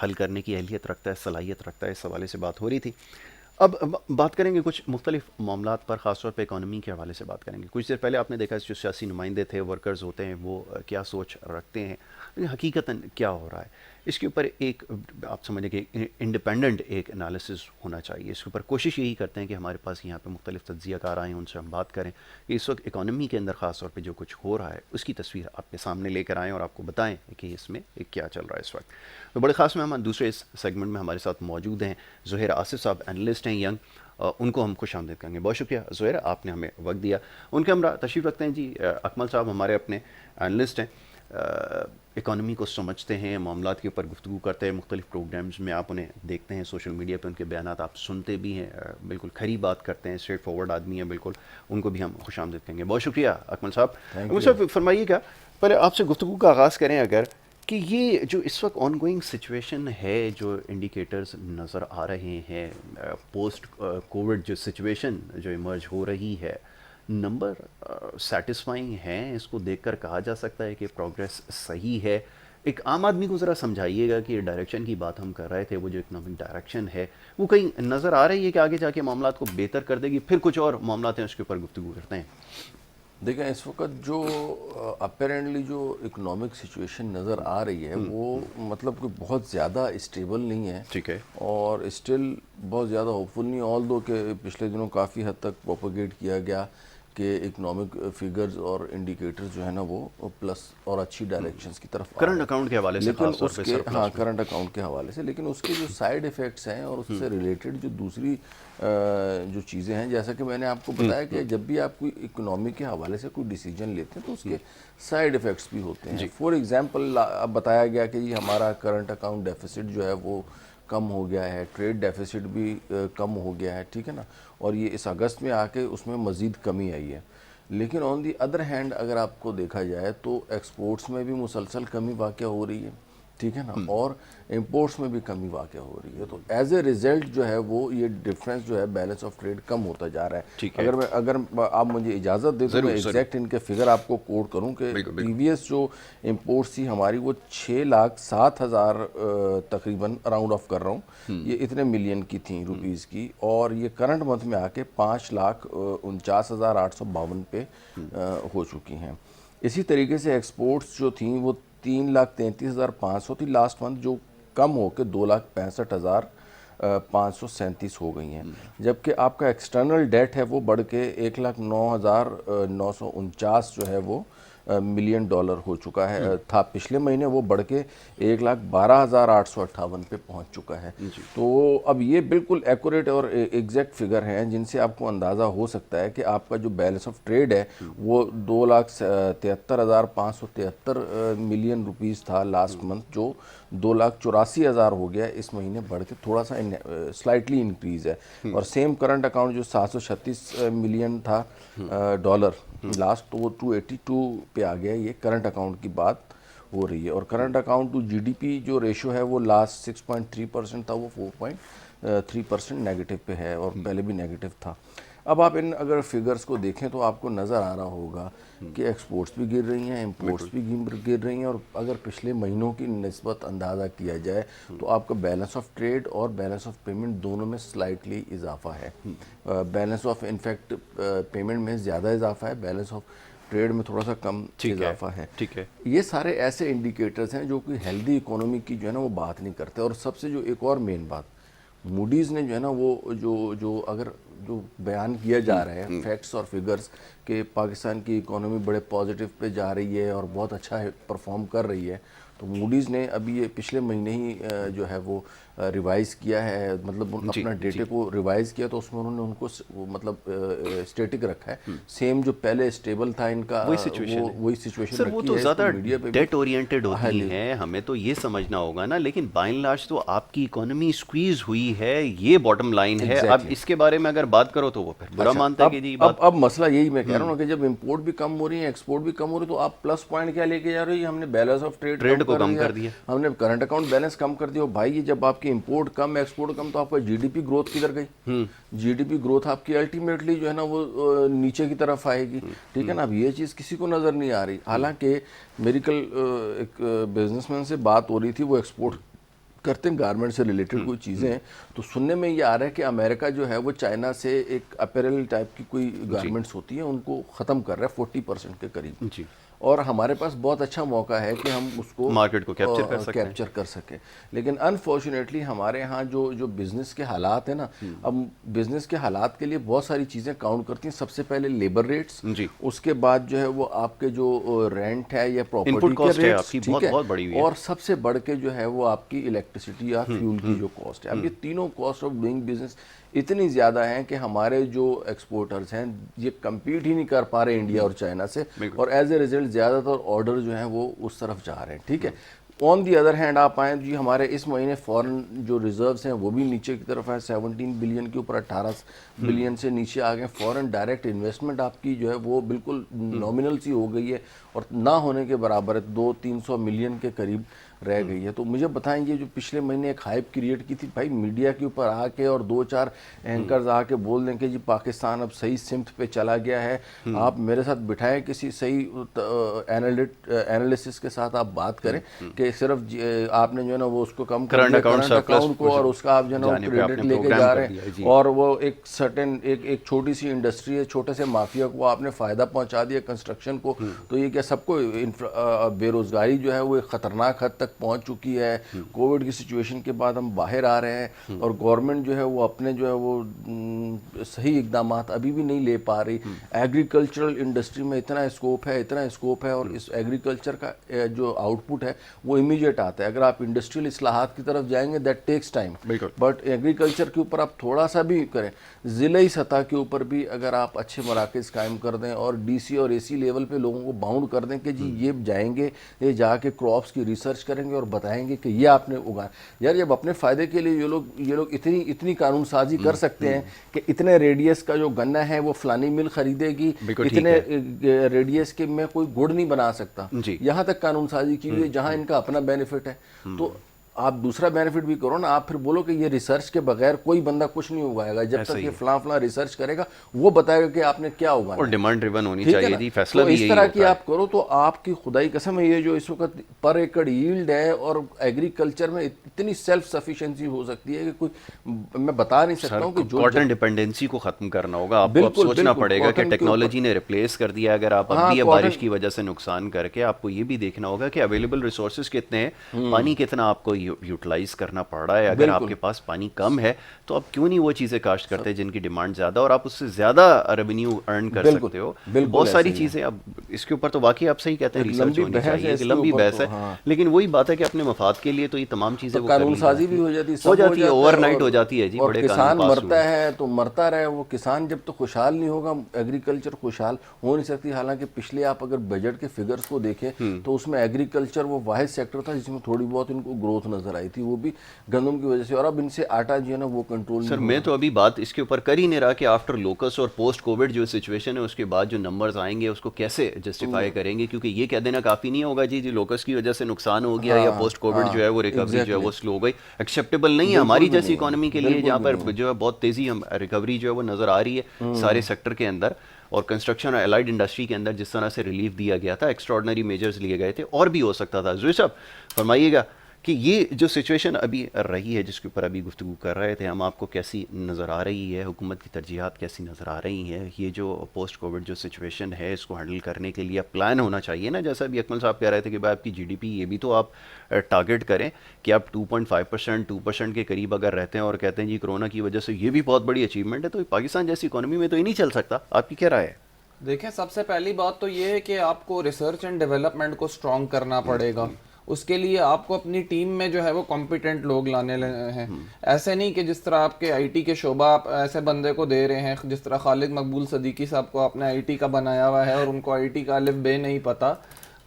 حل کرنے کی اہلیت رکھتا ہے، صلاحیت رکھتا ہے، اس حوالے سے بات ہو رہی تھی۔ اب بات کریں گے کچھ مختلف معاملات پر، خاص طور پہ اکانومی کے حوالے سے بات کریں گے۔ کچھ دیر پہلے آپ نے دیکھا جو سیاسی نمائندے تھے، ورکرز ہوتے ہیں، وہ کیا سوچ رکھتے ہیں، حقیقتاً کیا ہو رہا ہے۔ اس کے اوپر ایک آپ سمجھیں کہ انڈیپینڈنٹ ایک انالیسز ہونا چاہیے۔ اس کے اوپر کوشش یہی کرتے ہیں کہ ہمارے پاس یہاں پہ مختلف تجزیہ کار آئیں، ان سے ہم بات کریں کہ اس وقت اکانومی کے اندر خاص طور پہ جو کچھ ہو رہا ہے اس کی تصویر آپ کے سامنے لے کر آئیں اور آپ کو بتائیں کہ اس میں کیا چل رہا ہے اس وقت۔ تو بڑے خاص مہمان دوسرے اس سیگمنٹ میں ہمارے ساتھ موجود ہیں، زہیر آصف صاحب، انالسٹ ہیں ینگ، ان کو ہم خوش آمدید کہیں گے۔ بہت شکریہ زہیر، آپ نے ہمیں وقت دیا۔ ان کے ہمراہ تشریف رکھتے ہیں جی اکمل صاحب، ہمارے اپنے انالسٹ ہیں، اکانومی کو سمجھتے ہیں، معاملات کے اوپر گفتگو کرتے ہیں، مختلف پروگرامز میں آپ انہیں دیکھتے ہیں، سوشل میڈیا پہ ان کے بیانات آپ سنتے بھی ہیں، بالکل کھری بات کرتے ہیں، اسٹریٹ فارورڈ آدمی ہیں بالکل، ان کو بھی ہم خوش آمدید کہیں گے۔ بہت شکریہ اکمل صاحب۔ اکمل صاحب فرمائیے گا، پہلے آپ سے گفتگو کا آغاز کریں اگر، کہ یہ جو اس وقت آن گوئنگ سچویشن ہے، جو انڈیکیٹرز نظر آ رہے ہیں، پوسٹ کووڈ جو سچویشن جو ایمرج ہو رہی ہے، نمبر سیٹسفائنگ ہیں؟ اس کو دیکھ کر کہا جا سکتا ہے کہ پروگریس صحیح ہے؟ ایک عام آدمی کو ذرا سمجھائیے گا کہ یہ ڈائریکشن کی بات ہم کر رہے تھے، وہ جو اکنامک ڈائریکشن ہے وہ کہیں نظر آ رہی ہے کہ آگے جا کے معاملات کو بہتر کر دے گی؟ پھر کچھ اور معاملات ہیں اس کے اوپر گفتگو کرتے ہیں۔ دیکھیں، اس وقت جو اپیرنٹلی جو اکنامک سچویشن نظر آ رہی ہے وہ مطلب کہ بہت زیادہ اسٹیبل نہیں ہے، ٹھیک ہے، اور اسٹل بہت زیادہ ہوپ فل نہیں، آل دو کہ پچھلے دنوں کافی حد تک پروپیگیٹ کیا گیا کہ اکنامک فگرز اور انڈیکیٹرز جو ہے نا وہ پلس اور اچھی ڈائریکشنز کی طرف کرنٹ اکاؤنٹ کے حوالے سے، لیکن اس کے کرنٹ اکاؤنٹ کے حوالے سے، لیکن اس کے جو سائیڈ ایفیکٹس ہیں اور اس سے ریلیٹڈ جو دوسری جو چیزیں ہیں، جیسا کہ میں نے آپ کو بتایا کہ جب بھی آپ کوئی اکنامی کے حوالے سے کوئی ڈیسیجن لیتے ہیں تو اس کے سائیڈ ایفیکٹس بھی ہوتے ہیں۔ فور ایگزامپل اب بتایا گیا کہ جی ہمارا کرنٹ اکاؤنٹ ڈیفیسٹ جو ہے وہ کم ہو گیا ہے، ٹریڈ ڈیفیسٹ بھی کم ہو گیا ہے، ٹھیک ہے نا، اور یہ اس اگست میں آ کے اس میں مزید کمی آئی ہے۔ لیکن آن دی ادر ہینڈ اگر آپ کو دیکھا جائے تو ایکسپورٹس میں بھی مسلسل کمی واقع ہو رہی ہے، ٹھیک ہے نا, اور امپورٹس میں بھی کمی واقع ہو رہی ہے. تو ایز اے ریزلٹ جو ہے وہ یہ ڈفرینس جو ہے بیلنس آف ٹریڈ کم ہوتا جا رہا ہے. اگر آپ مجھے اجازت دیں تو میں ایگزیکٹ ان کے فگر آپ کو کوٹ کروں کہ پریویس جو امپورٹس تھی ہماری وہ 6,07,000 تقریباً راؤنڈ آف کر رہا ہوں, یہ اتنے ملین کی تھیں روپیز کی, اور یہ کرنٹ منتھ میں آ کے 5,49,852 پہ ہو چکی ہیں. اسی طریقے سے ایکسپورٹس جو تھیں وہ 3,33,500 تھی لاسٹ منتھ, جو کم ہو کے 2,65,537 ہو گئی ہیں. جبکہ آپ کا ایکسٹرنل ڈیٹ ہے وہ بڑھ کے 1,09,949 جو ہے وہ ملین ڈالر ہو چکا ہے, تھا پچھلے مہینے, وہ بڑھ کے 1,12,858 پہ پہنچ چکا ہے. تو اب یہ بالکل ایکوریٹ اور ایگزیکٹ فگر ہیں جن سے آپ کو اندازہ ہو سکتا ہے کہ آپ کا جو بیلنس آف ٹریڈ ہے وہ 2,73,573 ملین روپیز تھا لاسٹ منتھ, جو 2,84,000 ہو گیا اس مہینے, بڑھ کے تھوڑا سا سلائٹلی انکریز ہے. اور سیم کرنٹ اکاؤنٹ جو 736 ملین تھا ڈالر لاسٹ, تو وہ 282 پہ آ گیا. یہ کرنٹ اکاؤنٹ کی بات ہو رہی ہے. اور current account to G D P جو ریشو ہے وہ لاسٹ 6.3% تھا, وہ 4.3% نیگیٹو پہ ہے, اور پہلے بھی نیگیٹو تھا. اب آپ ان اگر فگرز کو دیکھیں تو آپ کو نظر آ رہا ہوگا کہ ایکسپورٹس بھی گر رہی ہیں, امپورٹس بھی گر رہی ہیں, اور اگر پچھلے مہینوں کی نسبت اندازہ کیا جائے تو آپ کا بیلنس آف ٹریڈ اور بیلنس آف پیمنٹ دونوں میں سلائٹلی اضافہ ہے. بیلنس آف انفیکٹ پیمنٹ میں زیادہ اضافہ ہے, بیلنس آف ٹریڈ میں تھوڑا سا کم اضافہ ہے. یہ سارے ایسے انڈیکیٹرز ہیں جو کہ ہیلدی اکانومی کی جو ہے نا وہ بات نہیں کرتے. اور سب سے جو ایک اور مین بات, موڈیز نے جو ہے نا وہ جو اگر جو بیان کیا جا رہا ہے فیکٹس اور فگرز کہ پاکستان کی اکانومی بڑے پازیٹیو پہ جا رہی ہے اور بہت اچھا پرفارم کر رہی ہے, تو موڈیز نے ابھی یہ پچھلے مہینے ہی جو ہے وہ ریوائز کیا ہے, مطلب اپنا ڈیٹے کو ریوائز کیا, تو اس میں انہوں نے ان کو مطلب اسٹیٹک رکھا ہے. سیم جو پہلے اسٹیبل تھا ان کا, وہی سچویشن سر. وہ تو زیادہ ڈیٹ اورینٹڈ ہوتی ہیں, ہمیں تو یہ سمجھنا ہوگا نا, لیکن بائی اینڈ لارج تو آپ کی اکانومی اسکویز ہوئی ہے, یہ باٹم لائن ہے. اب اس کے بارے میں اگر بات کرو تو وہ پھر برا مانتا ہے کہ جی اب مسئلہ یہی میں کہہ رہا ہوں کہ جب امپورٹ بھی کم ہو رہی ہے, ایکسپورٹ بھی کم ہو رہی ہے, تو آپ پلس پوائنٹ کیا لے کے جا رہے ہیں, ہم نے بیلنس آف ٹریڈ کو کم کر دیا, ہم نے کرنٹ اکاؤنٹ بیلنس کم کر دیا. بھائی یہ جب آپ کی امپورٹ کم ایکسپورٹ کم, تو آپ کا جی ڈی پی گروتھ کدھر گئی؟ جی ڈی پی گروتھ آپ کی الٹیمیٹلی جو ہے نا وہ نیچے کی طرف آئے گی. ٹھیک ہے نا, اب یہ چیز کسی کو نظر نہیں آ رہی. حالانکہ میری کل ایک بزنس مین سے بات ہو رہی تھی, وہ ایکسپورٹ کرتے ہیں گارمنٹ سے ریلیٹڈ کوئی چیزیں, تو سننے میں یہ آ رہا ہے کہ امریکہ جو ہے وہ چائنا سے ایک اپیرل ٹائپ کی کوئی گارمنٹس ہوتی ہیں ان کو ختم کر رہا ہے 40% کے قریب. اور ہمارے پاس بہت اچھا موقع ہے کہ ہم اس کو مارکیٹ کو کیپچر کر سکیں. لیکن انفارچونیٹلی ہمارے ہاں جو بزنس کے حالات ہیں نا, اب بزنس کے حالات کے لیے بہت ساری چیزیں کاؤنٹ کرتی ہیں. سب سے پہلے لیبر ریٹس, اس کے بعد جو ہے وہ آپ کے جو رینٹ ہے یا پراپرٹی کے ریٹس, ٹھیک ہے, اور سب سے بڑھ کے جو ہے وہ آپ کی الیکٹریسٹی یا فیول کی جو کاسٹ ہے. اب یہ تینوں کاسٹ آف ڈوئنگ بزنس اتنی زیادہ ہیں کہ ہمارے جو ایکسپورٹرز ہیں یہ کمپیٹ ہی نہیں کر پا رہے انڈیا اور چائنا سے, اور ایز اے ریزلٹ زیادہ تر آرڈر جو ہیں وہ اس طرف جا رہے ہیں. ٹھیک ہے. آن دی ادر ہینڈ آپ آئیں جی, ہمارے اس مہینے فورن جو ریزروز ہیں وہ بھی نیچے کی طرف ہیں, 17 بلین کے اوپر 18 بلین سے نیچے آ گئے. فورن ڈائریکٹ انویسٹمنٹ آپ کی جو ہے وہ بالکل نامنل سی ہو گئی ہے, اور نہ ہونے کے برابر ہے, 200-300 ملین کے قریب رہ گئی ہے. تو مجھے بتائیں, یہ جو پچھلے مہینے ایک ہائپ کریٹ کی تھی بھائی میڈیا کے اوپر آ کے, اور 2-4 اینکرز آ کے بول دیں کہ جی پاکستان اب صحیح سمت پہ چلا گیا ہے, آپ میرے ساتھ بٹھائیں کسی صحیح اینالسس کے ساتھ, آپ بات کریں کہ صرف آپ نے جو ہے نا وہ اس کو کم کر دیا کرنٹ اکاؤنٹ کو, اور اس کا آپ جو ہے نا کریڈٹ لے کے جا رہے ہیں, اور وہ ایک سرٹن ایک چھوٹی سی انڈسٹری ہے, چھوٹے سے مافیا کو آپ نے فائدہ پہنچا دیا, کنسٹرکشن کو. تو یہ کیا سب کو بے روزگاری جو ہے وہ ایک خطرناک حد تک پہنچ چکی ہے. کووڈ کی سچویشن کے بعد ہم باہر آ رہے ہیں, اور گورنمنٹ جو ہے وہ اپنے جو ہے وہ صحیح اقدامات ابھی بھی نہیں لے پا رہی. ایگریکلچرل انڈسٹری میں اتنا اسکوپ ہے, اور اس ایگریکلچر کا جو آؤٹ پٹ ہے وہ امیجیٹ آتا ہے. اگر آپ انڈسٹریل اصلاحات کی طرف جائیں گے that takes time, but agriculture کے اوپر آپ تھوڑا سا بھی کریں, ضلعی سطح کے اوپر بھی اگر آپ اچھے مراکز قائم کر دیں, اور ڈی سی اور اے سی لیول پہ لوگوں کو باؤنڈ کر دیں کہ جی یہ جائیں گے, یہ جا کے کراپس کی ریسرچ کریں, کریں گے اور بتائیں گے کہ یہ آپ نے اگا. یار جب اپنے فائدے کے لیے یہ لوگ اتنی قانون سازی کر سکتے ہیں کہ اتنے ریڈیس کا جو گنا ہے وہ فلانی مل خریدے گی, اتنے ریڈیس کے میں کوئی گڑ نہیں بنا سکتا, یہاں تک قانون سازی کی ہوئی ہے جہاں ان کا اپنا بینیفٹ ہے. تو آپ دوسرا بینیفٹ بھی کرو نا, آپ پھر بولو کہ یہ ریسرچ کے بغیر کوئی بندہ کچھ نہیں اگائے گا, جب تک یہ فلاں ریسرچ کرے گا وہ بتائے گا کہ آپ نے کیا اگانا. اور ڈیمانڈ ڈریون ہونی چاہیے جی, فیصلہ بھی اس یہی طرح ہوتا کی ہے. آپ کرو تو آپ کی خدائی قسم ہے یہ جو اس وقت پر ایکڑ ییلڈ ہے اور ایگریکلچر میں اتنی سیلف سفیشینسی ہو سکتی ہے کہ کوئی میں بتا نہیں سکتا ہوں کہ جو کاٹن ڈیپینڈنسی کو ختم کرنا ہوگا. آپ کو اب سوچنا پڑے گا کہ ٹیکنالوجی نے ریپلیس کر دیا. اگر آپ اب بھی بارش کی وجہ سے نقصان کر کے, آپ کو یہ بھی دیکھنا ہوگا کہ اویلیبل ریسورسز کتنے ہیں, پانی کتنا آپ کو یوٹیلائز کرنا پڑ رہا ہے. اگر آپ کے پاس پانی کم ہے تو آپ کیوں نہیں وہ چیزیں کاشت کرتے جن کی ڈیمانڈ زیادہ اور آپ اس سے زیادہ ریونیو ارن کر سکتے ہو. بہت ساری چیزیں. اب اس کے اوپر تو واقعی آپ صحیح کہتے ہیں ریسرچ ہونی چاہیے, لمبی بحث ہے, لیکن وہی بات ہے کہ اپنے مفاد کے لیے تو یہ تمام چیزیں قانون سازی بھی ہو جاتی ہے, اوور نائٹ ہو جاتی ہے جی. اور کسان مرتا ہے تو مرتا رہے, وہ کسان جب تو خوشحال نہیں ہوگا, ایگریکلچر خوشحال ہو نہیں سکتی. حالانکہ پچھلے آپ اگر بجٹ کے فگرز کو دیکھیں تو اس میں ایگریکلچر وہ واحد سیکٹر تھا جس میں تھوڑی بہت ان کو گروتھ نظر آئی تھی, وہ بھی گندم کی وجہ سے. اور اب ان سے آٹا جو ہے نا وہ کنٹرول نہیں. سر میں تو ابھی بات اس کے اوپر کر ہی نہیں رہا کہ آفٹر لوکس اور پوسٹ کووڈ جو سچویشن ہے اس کے بعد جو نمبرز آئیں گے اس کو کیسے جسٹیفائی کریں گے, کیونکہ یہ کہہ دینا کافی نہیں ہوگا جی لوکس کی وجہ سے نقصان ہو گیا یا پوسٹ کووڈ جو ہے وہ ریکوری جو ہے وہ سلو ہو گئی. ایکسیپٹیبل نہیں ہے ہماری جیسی اکانومی کے لیے جہاں پر جو ہے بہت تیزی ریکوری جو ہے وہ نظر آ رہی ہے سارے سیکٹر کے اندر. اور کنسٹرکشن اور الائڈ انڈسٹری کے اندر جس طرح سے ریلیف دیا گیا تھا, ایکسٹراڈنری میجرز لیے گئے تھے, اور بھی ہو سکتا تھا. زوئی صاحب فرمائیے گا کہ یہ جو سچویشن ابھی رہی ہے جس کے اوپر ابھی گفتگو کر رہے تھے ہم, آپ کو کیسی نظر آ رہی ہے, حکومت کی ترجیحات کیسی نظر آ رہی ہیں؟ یہ جو پوسٹ کووڈ جو سچویشن ہے اس کو ہینڈل کرنے کے لیے پلان ہونا چاہیے نا, جیسا بھی اکمل صاحب کہہ رہے تھے کہ بھائی آپ کی جی ڈی پی یہ بھی تو آپ ٹارگیٹ کریں کہ آپ 2.5% 2% کے قریب اگر رہتے ہیں اور کہتے ہیں جی کرونا کی وجہ سے یہ بھی بہت بڑی اچیومنٹ ہے, تو پاکستان جیسی اکانومی میں تو یہ نہیں چل سکتا. آپ کی کیا رائے ہے؟ دیکھیں سب سے پہلی بات تو یہ ہے کہ آپ کو ریسرچ اینڈ ڈیولپمنٹ کو اسٹرانگ کرنا پڑے گا. اس کے لیے آپ کو اپنی ٹیم میں جو ہے وہ کمپیٹنٹ لوگ لانے ہیں. ایسے نہیں کہ جس طرح آپ کے آئی ٹی کے شعبہ آپ ایسے بندے کو دے رہے ہیں جس طرح خالد مقبول صدیقی صاحب کو آپ نے آئی ٹی کا بنایا ہوا ہے اور ان کو آئی ٹی کا الف بے نہیں پتا.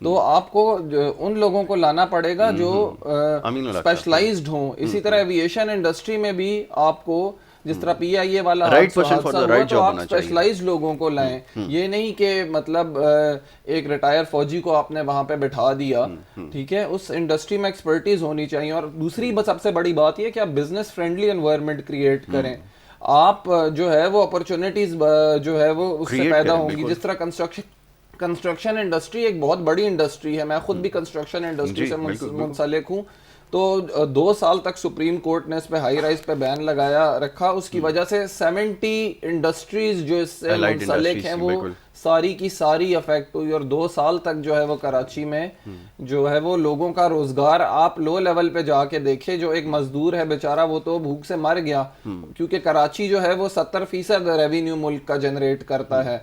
تو آپ کو ان لوگوں کو لانا پڑے گا جو اسپیشلائزڈ ہوں. اسی طرح ایویشن انڈسٹری میں بھی آپ کو جس طرح پی آئی اے والا حادثہ ہوا تو آپ اسپیشلائزڈ لوگوں کو لائیں. یہ نہیں کہ مطلب ایک ریٹائر فوجی کو آپ نے وہاں پہ بٹھا دیا, ٹھیک ہے, اس انڈسٹری میں ایکسپرٹیز ہونی چاہیے. اور دوسری سب سے بڑی بات یہ کہ آپ بزنس فرینڈلی انوائرمنٹ کریٹ کریں. آپ جو ہے وہ اپرچونیٹیز جو ہے وہ اس سے پیدا ہوں گی. جس طرح کنسٹرکشن انڈسٹری ایک بہت بڑی انڈسٹری ہے, میں خود بھی کنسٹرکشن انڈسٹری سے منسلک ہوں. تو 2 سال تک سپریم کورٹ نے اس پہ ہائی رائز پہ بین لگایا رکھا. اس کی وجہ سے 70 انڈسٹریز جو اس سے منسلک ہیں وہ ساری کی ساری افیکٹ ہوئی. اور 2 سال تک جو ہے وہ کراچی میں جو ہے وہ لوگوں کا روزگار آپ لو لیول پہ جا کے دیکھیں, جو ایک مزدور ہے بیچارہ وہ تو بھوک سے مر گیا, کیونکہ کراچی جو ہے وہ 70% ریونیو ملک کا جنریٹ کرتا ہے.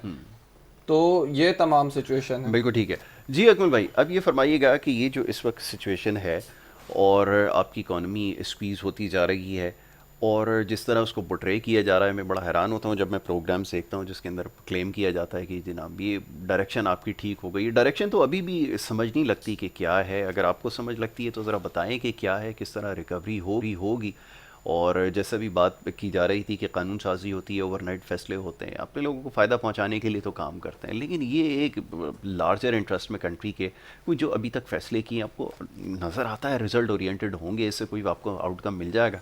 تو یہ تمام سچویشن ہے. بالکل ٹھیک ہے جی. اکمل بھائی اب یہ فرمائیے گا کہ یہ جو اس وقت سچویشن ہے اور آپ کی اکانومی اسکویز ہوتی جا رہی ہے اور جس طرح اس کو پورٹرے کیا جا رہا ہے, میں بڑا حیران ہوتا ہوں جب میں پروگرامس دیکھتا ہوں جس کے اندر کلیم کیا جاتا ہے کہ جناب یہ ڈائریکشن آپ کی ٹھیک ہو گئی. ڈائریکشن تو ابھی بھی سمجھ نہیں لگتی کہ کیا ہے. اگر آپ کو سمجھ لگتی ہے تو ذرا بتائیں کہ کیا ہے, کس طرح ریکوری ہوگی. اور جیسا بھی بات کی جا رہی تھی کہ قانون سازی ہوتی ہے, اوور نائٹ فیصلے ہوتے ہیں, اپنے لوگوں کو فائدہ پہنچانے کے لیے تو کام کرتے ہیں, لیکن یہ ایک لارجر انٹرسٹ میں کنٹری کے کوئی جو ابھی تک فیصلے کیے آپ کو نظر آتا ہے ریزلٹ اورینٹڈ ہوں گے, اس سے کوئی آپ کو آؤٹ کم مل جائے گا؟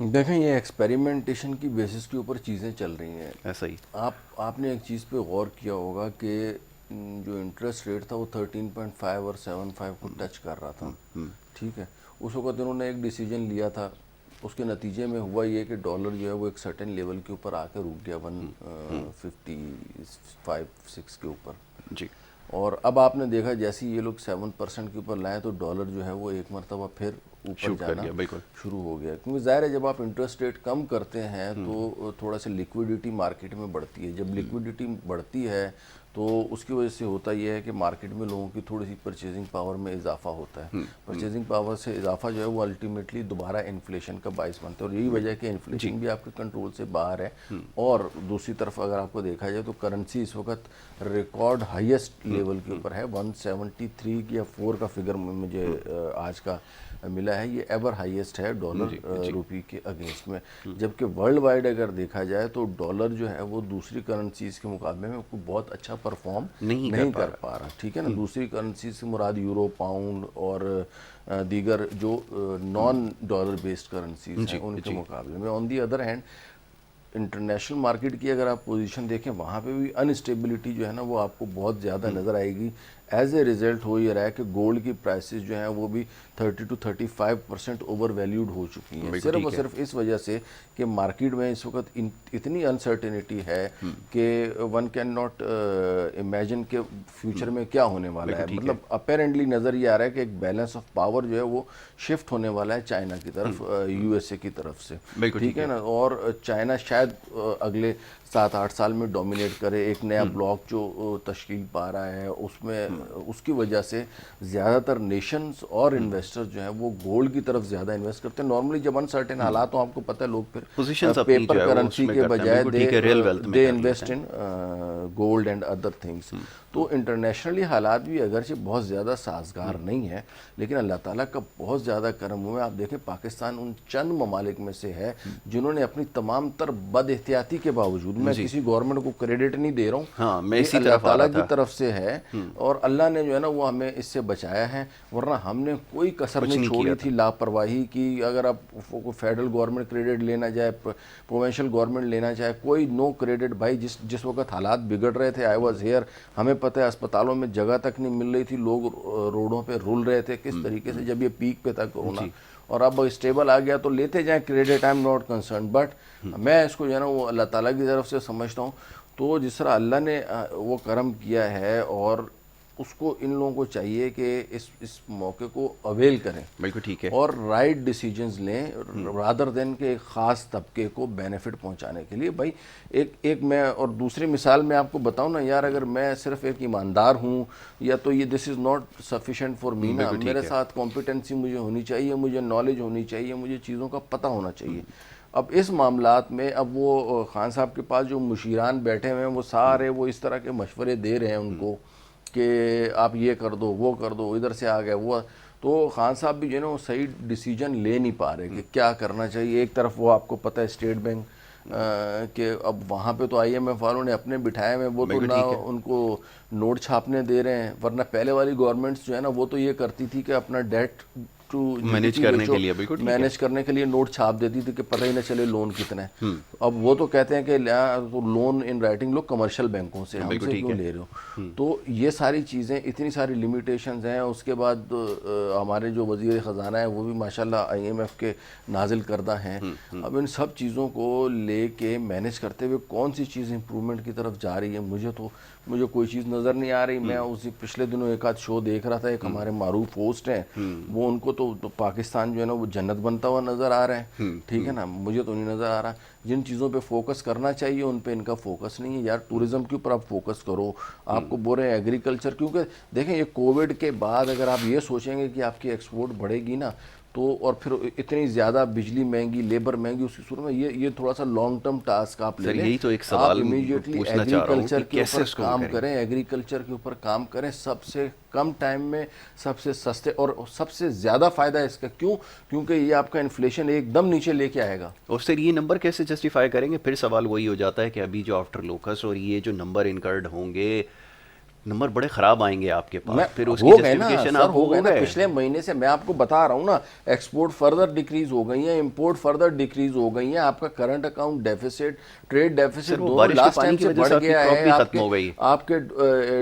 دیکھیں یہ ایکسپیریمنٹیشن کی بیسس کے اوپر چیزیں چل رہی ہیں. ایسا ہی آپ نے ایک چیز پہ غور کیا ہوگا کہ جو انٹرسٹ ریٹ تھا وہ 13.5 اور 7.5 کو ٹچ کر رہا تھا, ٹھیک ہے. اس وقت انہوں نے ایک ڈیسیجن لیا تھا, اس کے نتیجے میں ہوا یہ کہ ڈالر جو ہے وہ ایک سرٹن لیول کے اوپر آ کے رک گیا 155-6 کے اوپر جی. اور اب آپ نے دیکھا جیسے یہ لوگ 7% کے اوپر لائیں تو ڈالر جو ہے وہ ایک مرتبہ پھر اوپر جانا بالکل شروع ہو گیا. کیونکہ ظاہر ہے جب آپ انٹرسٹ ریٹ کم کرتے ہیں تو تھوڑا سا لیکوڈیٹی مارکیٹ میں بڑھتی ہے. جب لیکوڈیٹی بڑھتی ہے تو اس کی وجہ سے ہوتا یہ ہے کہ مارکیٹ میں لوگوں کی تھوڑی سی پرچیزنگ پاور میں اضافہ ہوتا ہے. پرچیزنگ پاور سے اضافہ جو ہے وہ الٹیمیٹلی دوبارہ انفلیشن کا باعث بنتا ہے, اور یہی وجہ ہے کہ انفلیشن بھی آپ کے کنٹرول سے باہر ہے. اور دوسری طرف اگر آپ کو دیکھا جائے تو کرنسی اس وقت ریکارڈ ہائیسٹ لیول کے اوپر ہے. 173 یا 4 کا فگر مجھے آج کا ملا ہے, یہ ایور ہائیسٹ ہے ڈالر روپی کے اگینسٹ میں. جبکہ ورلڈ وائڈ اگر دیکھا جائے تو ڈالر جو ہے وہ دوسری کرنسیز کے مقابلے میں کوئی بہت اچھا پرفارم نہیں کر پا رہا. ٹھیک ہے نا, دوسری کرنسیز سے مراد یورو, پاؤنڈ اور دیگر جو نان ڈالر بیسڈ کرنسیز ہیں ان کے مقابلے میں. On the other hand international market کی اگر آپ پوزیشن دیکھیں وہاں پہ بھی انسٹیبلٹی جو ہے نا وہ آپ کو بہت زیادہ نظر آئے گی. ایز اے ریزلٹ ہو یہ رہا ہے کہ گولڈ کی پرائسز جو ہیں وہ بھی 30 to 35% اوور ویلیوڈ ہو چکی ہیں, صرف اور صرف اس وجہ سے کہ مارکیٹ میں اس وقت اتنی انسرٹینٹی ہے کہ ون کین ناٹ امیجن کہ فیوچر میں کیا ہونے والا ہے. مطلب اپیرنٹلی نظر یہ آ رہا ہے کہ ایک بیلنس آف پاور جو ہے وہ شفٹ ہونے والا ہے چائنا کی طرف, یو ایس اے کی طرف سے. ٹھیک ہے نا, اور چائنا شاید اگلے 7-8 سال میں ڈومینیٹ کرے. ایک نیا بلاک جو تشکیل پا رہا ہے اس میں اس کی وجہ سے زیادہ تر نیشنز اور انویسٹر جو ہیں وہ گولڈ کی طرف زیادہ انویسٹ کرتے ہیں. نارملی جب انسرٹن حالات ہوں آپ کو پتہ ہے لوگ پھر پیپر کرنسی کے بجائے دے invest in gold and other things. تو انٹرنیشنلی حالات بھی اگرچہ بہت زیادہ سازگار نہیں ہے لیکن اللہ تعالیٰ کا بہت زیادہ کرم ہوا ہے. آپ دیکھیں پاکستان ان چند ممالک میں سے ہے جنہوں نے اپنی تمام تر بد احتیاطی کے باوجود, میں کسی گورنمنٹ کو کریڈٹ نہیں دے رہا ہوں, یہ اللہ تعالیٰ کی طرف سے ہے اور اللہ نے جو ہے نا وہ ہمیں اس سے بچایا ہے, ورنہ ہم نے کوئی کسر نہیں چھوڑی تھی لاپرواہی کی. اگر آپ فیڈرل گورنمنٹ کریڈٹ لینا چاہے, پروونشل گورنمنٹ لینا چاہے, کوئی نو کریڈٹ بھائی. جس وقت حالات بگڑ رہے تھے آئی واز ہیئر, ہمیں پتہ ہے اسپتالوں میں جگہ تک نہیں مل رہی تھی, لوگ روڈوں پہ رول رہے تھے کس طریقے سے جب یہ پیک پہ تھا کورونا, اور اب اسٹیبل آ گیا تو لیتے جائیں credit. I am not concern, but میں اس کو جو ہے نا وہ اللہ تعالیٰ کی طرف سے سمجھتا ہوں. تو جس طرح اللہ نے وہ کرم کیا ہے اور اس کو ان لوگوں کو چاہیے کہ اس موقع کو اویل کریں. بالکل ٹھیک ہے, اور رائٹ ڈیسیجنز لیں رادر دین کہ ایک خاص طبقے کو بینیفٹ پہنچانے کے لیے. بھائی ایک میں اور دوسری مثال میں آپ کو بتاؤں نا یار, اگر میں صرف ایک ایماندار ہوں یا تو یہ this is not sufficient for me نا, میرے ساتھ کمپیٹنسی مجھے ہونی چاہیے, مجھے نالج ہونی چاہیے, مجھے چیزوں کا پتہ ہونا چاہیے. اب اس معاملات میں اب وہ خان صاحب کے پاس جو مشیران بیٹھے ہوئے ہیں وہ سارے وہ اس طرح کے مشورے دے رہے ہیں ان کو کہ آپ یہ کر دو, وہ کر دو, ادھر سے آ گئے وہ. تو خان صاحب بھی جو ہے نا وہ صحیح ڈیسیجن لے نہیں پا رہے کہ کیا کرنا چاہیے. ایک طرف وہ آپ کو پتہ ہے اسٹیٹ بینک کہ اب وہاں پہ تو IMF والوں نے اپنے بٹھائے ہوئے, وہ تو نہ ان کو نوٹ چھاپنے دے رہے ہیں, ورنہ پہلے والی گورنمنٹس جو ہے نا وہ تو یہ کرتی تھی کہ اپنا ڈیٹ مینیج کرنے کے لیے نوٹ چھاپ دیتی تھی کہ پتہ ہی نہ چلے لون کتنا ہے. اب وہ تو کہتے ہیں کہ لون ان رائٹنگ لو کمرشل بینکوں سے, ہم سے کیوں لے رہے ہو. تو یہ ساری چیزیں, اتنی ساری لیمیٹیشنز ہیں. اس کے بعد ہمارے جو وزیر خزانہ ہیں وہ بھی ماشاءاللہ IMF کے نازل کردہ ہیں. اب ان سب چیزوں کو لے کے مینیج کرتے ہوئے کون سی چیز امپرومنٹ کی طرف جا رہی ہے, مجھے کوئی چیز نظر نہیں آ رہی. میں اسی پچھلے دنوں ایک آدھ شو دیکھ رہا تھا, ایک ہمارے معروف ہوسٹ ہیں وہ, ان کو تو پاکستان جو ہے نا وہ جنت بنتا ہوا نظر آ رہا ہے. ٹھیک ہے نا, مجھے تو نہیں نظر آ رہا. جن چیزوں پہ فوکس کرنا چاہیے ان پہ ان کا فوکس نہیں ہے. یار ٹورزم کے اوپر آپ فوکس کرو. آپ کو بول رہے ہیں ایگریکلچر, کیونکہ دیکھیں یہ کووڈ کے بعد اگر آپ یہ سوچیں گے کہ آپ کی ایکسپورٹ بڑھے گی نا تو, اور پھر اتنی زیادہ بجلی مہنگی, لیبر مہنگی, اس کی صورت میں یہ تھوڑا سا لانگ ٹرم ٹاسک آپ لے لیں. یہی تو ایک سوال امیڈیٹلی ایگریکلچر کے اوپر کام کریں, ایگریکلچر کے اوپر کام کریں سب سے کم ٹائم میں, سب سے سستے اور سب سے زیادہ فائدہ ہے اس کا. کیونکہ یہ آپ کا انفلیشن ایک دم نیچے لے کے آئے گا. اور سر یہ نمبر کیسے جسٹیفائی کریں گے؟ پھر سوال وہی ہو جاتا ہے کہ ابھی جو آفٹر لوکس اور یہ جو نمبر انکرڈ ہوں گے, نمبر بڑے خراب آئیں گے آپ کے پاس, پھر اس کی جسٹیفیکیشن آپ ہو گئے نا. پچھلے مہینے سے میں آپ کو بتا رہا ہوں نا, ایکسپورٹ فردر ڈیکریز ہو گئی ہیں, امپورٹ فردر ڈیکریز ہو گئی ہیں. آپ کا current account deficit, trade deficit دونوں لاسٹ ٹائم سے بڑھ گیا ہے. آپ کے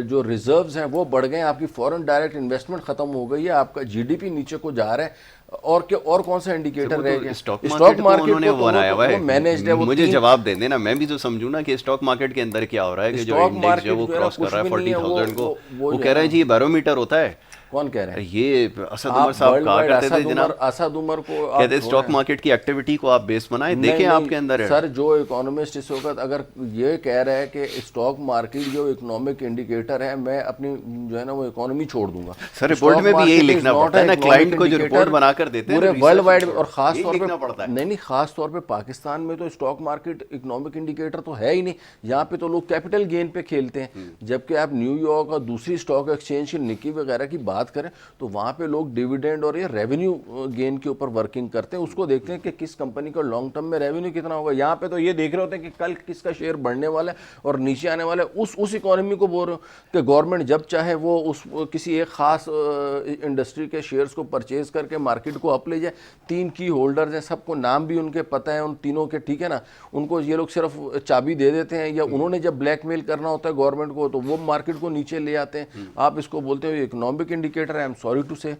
جو ریزروز ہیں وہ بڑھ گئے ہیں, آپ کی فورن ڈائریکٹ انویسٹمنٹ ختم ہو گئی ہے, آپ کا GDP نیچے کو جا رہا ہے. اور کون سا انڈیکیٹر رہ گیا؟ اسٹاک مارکیٹ نے بنایا ہوا ہے, مجھے جواب دے دینا, میں بھی تو سمجھوں نا کہ اسٹاک مارکیٹ کے اندر کیا ہو رہا ہے کہ جو انڈیکس جو وہ کراس کر رہا ہے 40,000 کو, وہ کہہ رہے ہیں جی یہ بیرومیٹر ہوتا ہے, کون کہہ رہے ہیں؟ یہ اسد عمر صاحب کہا کرتے تھے جناب، اسد عمر کو کہتے اسٹاک مارکیٹ کی ایکٹیویٹی کو آپ بیس بنائیں، دیکھیں آپ کے اندر ہے سر جو اکانومسٹ اس وقت اگر یہ کہہ رہا ہے کہ اسٹاک مارکیٹ جو اکنامک انڈیکیٹر ہے میں اپنی جو ہے نا وہ اکانومی چھوڑ دوں گا. سر رپورٹ میں بھی یہی لکھنا پڑتا ہے نا، کلائنٹ کو جو رپورٹ بنا کر دیتے ہیں پورے ورلڈ وائڈ، اور خاص طور لکھنا پہ پڑتا ہے. نہیں خاص طور پہ پاکستان میں تو اسٹاک مارکیٹ اکنامک انڈیکیٹر تو ہے ہی نہیں. یہاں پہ تو لوگ کیپٹل گین پہ کھیلتے ہیں، جبکہ آپ نیو یارک اور دوسری اسٹاک ایکسچینج کی نکی وغیرہ کی بات کریں تو وہاں پہ لوگ ڈیویڈینڈ اور یہ ریونیو گین کے اوپر ورکنگ کرتے ہیں، اس کو دیکھتے ہیں کہ کس کمپنی کا لانگ ٹرم میں ریونیو کتنا ہوگا. یہاں پہ تو یہ دیکھ رہے ہوتے ہیں کہ کل کس کا شیئر بڑھنے والا ہے اور نیچے آنے والا ہے. اس اکانومی کو بول رہے ہو کہ گورنمنٹ جب چاہے وہ اس کسی ایک خاص انڈسٹری کے شیئرز کو پرچیز کر کے مارکیٹ کو اپ لے جائے. 3 کی ہولڈرز ہیں، سب کو نام بھی ان کے پتہ ہیں ان تینوں کے، ٹھیک ہے نا. ان کو یہ لوگ صرف چابی دے دیتے ہیں، یا انہوں نے جب بلیک میل کرنا ہوتا ہے گورنمنٹ کو تو وہ مارکیٹ کو نیچے لے آتے ہیں. آپ اس کو بولتے ہو اکنامک انڈیکیٹر ہے. آئی ایم سوری ٹو سے،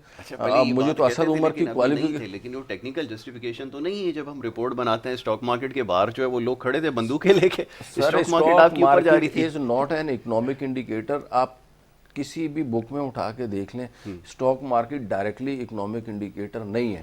مجھے تو اسد عمر کی کوالیفیکیشن، لیکن وہ ٹیکنیکل جسٹیفیکیشن تو نہیں ہے. جب ہم رپورٹ بناتے ہیں اسٹاک مارکیٹ کے باہر جو ہے وہ لوگ کھڑے تھے بندوقیں لے کے، اسٹاک مارکیٹ آپ کے اوپر جا رہی تھی. Is not an economic indicator. آپ کسی بھی بک میں اٹھا کے دیکھ لیں، stock market directly economic indicator نہیں ہے.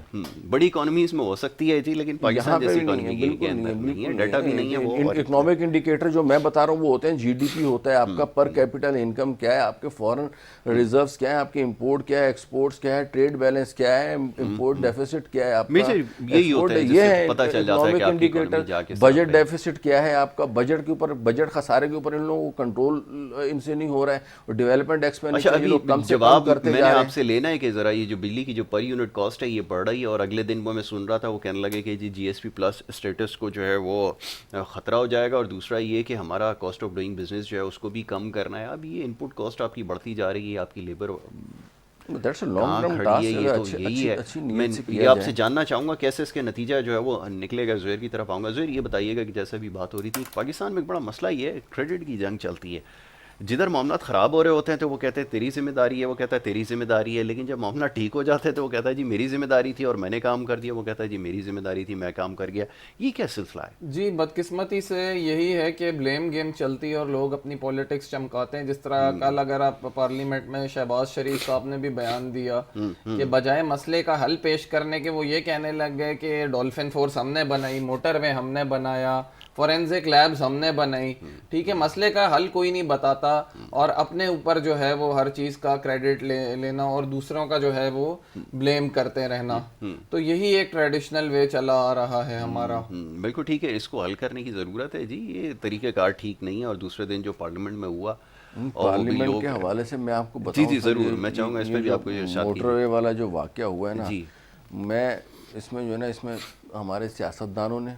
بڑی اکانومیز میں ہو سکتی ہے جی، لیکن پاکستان جیسی اکانومی کے اندر نہیں ہے، ڈیٹا بھی نہیں ہے. وہ اکنامک انڈیکیٹر جو میں بتا رہا ہوں وہ ہوتے ہیں جی ڈی پی ہوتا ہے آپ کا، پر کیپٹل انکم کیا ہے، آپ کے فورن ریزروز کیا ہے، آپ کے امپورٹ کیا ہے، ایکسپورٹس کیا ہے، ٹریڈ بیلنس کیا ہے، امپورٹ ڈیفیسٹ کیا ہے آپ کا. یہی ہوتا ہے، یہ ہے پتہ چل جاتا ہے کہ آپ کی اکانومی جا کے. بجٹ ڈیفیسٹ کیا ہے آپ کا، بجٹ کے اوپر، بجٹ خسارے کے اوپر ان لوگوں کو کنٹرول ان سے نہیں ہو رہا ہے. اور ڈیولپمنٹ ایکسپینڈیچر جواب میں نے آپ سے لینا ہے کہ ذرا یہ جو بجلی کی جو پر یونٹ کاسٹ ہے یہ بڑھ رہی ہے، اور اگلے دن وہ میں سن رہا تھا وہ کہنے لگے کہ جی ایس پی پلس اسٹیٹس کو جو ہے وہ خطرہ ہو جائے گا. اور دوسرا یہ کہ ہمارا کاسٹ آف ڈوئنگ بزنس جو ہے اس کو بھی کم کرنا ہے. اب یہ ان پٹ کاسٹ آپ کی بڑھتی جا رہی ہے، آپ کی لیبر یہی ہے. میں یہ آپ سے جاننا چاہوں گا کیسے اس کے نتیجہ جو ہے وہ نکلے گا. زہیر کی طرف آؤں گا. زہیر یہ بتائیے گا کہ جیسے بھی بات ہو رہی تھی پاکستان میں ایک بڑا مسئلہ یہ ہے، کریڈٹ کی جنگ چلتی ہے. جدھر معاملات خراب ہو رہے ہوتے ہیں تو وہ کہتے ہیں تیری ذمہ داری ہے، وہ کہتا ہے تیری ذمہ داری ہے. لیکن جب معاملہ ٹھیک ہو جاتے ہیں تو وہ کہتا ہے جی میری ذمہ داری تھی اور میں نے کام کر دیا. وہ کہتا ہے جی میری ذمہ داری تھی، میں کام کر گیا. یہ کیا سلسلہ ہے؟ جی بدقسمتی سے یہی ہے کہ بلیم گیم چلتی ہے اور لوگ اپنی پولیٹکس چمکاتے ہیں. جس طرح کل اگر آپ پارلیمنٹ میں شہباز شریف صاحب نے بھی بیان دیا کہ بجائے مسئلے کا حل پیش کرنے کے وہ یہ کہنے لگ گئے کہ ڈولفن فورس ہم نے بنائی، موٹر وے ہم نے بنایا، فورینزک لیبز ہم نے بنائی. ٹھیک ہے، مسئلے کا حل کوئی نہیں بتاتا اور اپنے اوپر جو ہے وہ ہر چیز کا کریڈٹ لینا اور دوسروں کا جو ہے وہ بلیم کرتے رہنا. تو یہی ایک ٹریڈیشنل وے چلا آ رہا ہے ہمارا. بالکل ٹھیک ہے، اس کو حل کرنے کی ضرورت ہے جی. یہ طریقہ کار ٹھیک نہیں ہے. اور دوسرے دن جو پارلیمنٹ میں ہوا پارلیمنٹ کے حوالے سے میں آپ کو بتاؤں، جی ضرور میں چاہوں گا اس پہ بھی آپ کو موٹر وے والا جو واقعہ ہوا ہے نا، میں اس میں جو ہے نا اس میں ہمارے سیاستدانوں نے،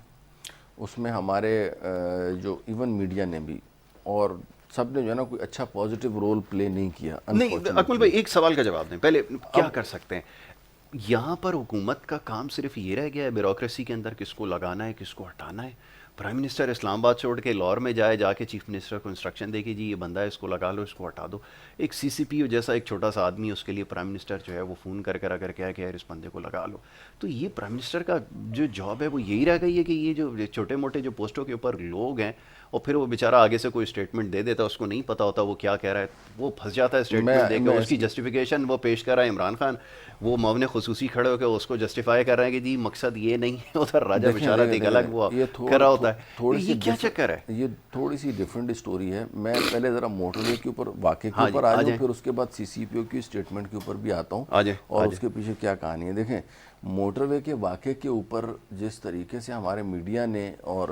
اس میں ہمارے جو ایون میڈیا نے بھی، اور سب نے جو ہے نا کوئی اچھا پازیٹیو رول پلے نہیں کیا. نہیں اکمل بھائی ایک سوال کا جواب دیں پہلے، کیا کر سکتے ہیں یہاں پر؟ حکومت کا کام صرف یہ رہ گیا ہے بیوروکریسی کے اندر کس کو لگانا ہے کس کو ہٹانا ہے. پرائم منسٹر اسلام آباد چھوڑ کے لاہور میں جا کے چیف منسٹر کو انسٹرکشن دے کہ جی یہ بندہ ہے اس کو لگا لو، اس کو ہٹا دو. ایک سی سی پی او جیسا ایک چھوٹا سا آدمی، اس کے لیے پرائم منسٹر جو ہے وہ فون کر اگر کہا کہ یار اس بندے کو لگا لو. تو یہ پرائم منسٹر کا جو جاب ہے وہ یہی رہ گئی ہے کہ یہ جو چھوٹے موٹے جو پوسٹوں کے اوپر لوگ ہیں، اور پھر وہ بیچارہ آگے سے کوئی اسٹیٹمنٹ دے دیتا ہے، اس کو نہیں پتا ہوتا وہ کیا کہہ رہا ہے، وہ پھنس جاتا ہے اسٹیٹمنٹ دے کے. اس کی جسٹیفیکیشن وہ پیش کر رہا ہے عمران خان، وہ معاون خصوصی کھڑے ہو کے اس کو جسٹیفائی کر رہے ہیں کہ جی مقصد یہ نہیں ہے. ادھر راجہ بیچارہ ایک الگ وہ کر رہا ہوتا ہے. یہ کیا چکر ہے؟ یہ تھوڑی سی ڈفرینٹ اسٹوری ہے. میں پہلے ذرا موٹر وے کے اوپر واقعے کے اوپر آ جاؤں، پھر اس کے بعد سی سی پی او کی اسٹیٹمنٹ کے اوپر بھی آتا ہوں اور اس کے پیچھے کیا کہانی ہے. دیکھیں موٹر وے کے واقعے کے اوپر جس طریقے سے ہمارے میڈیا نے اور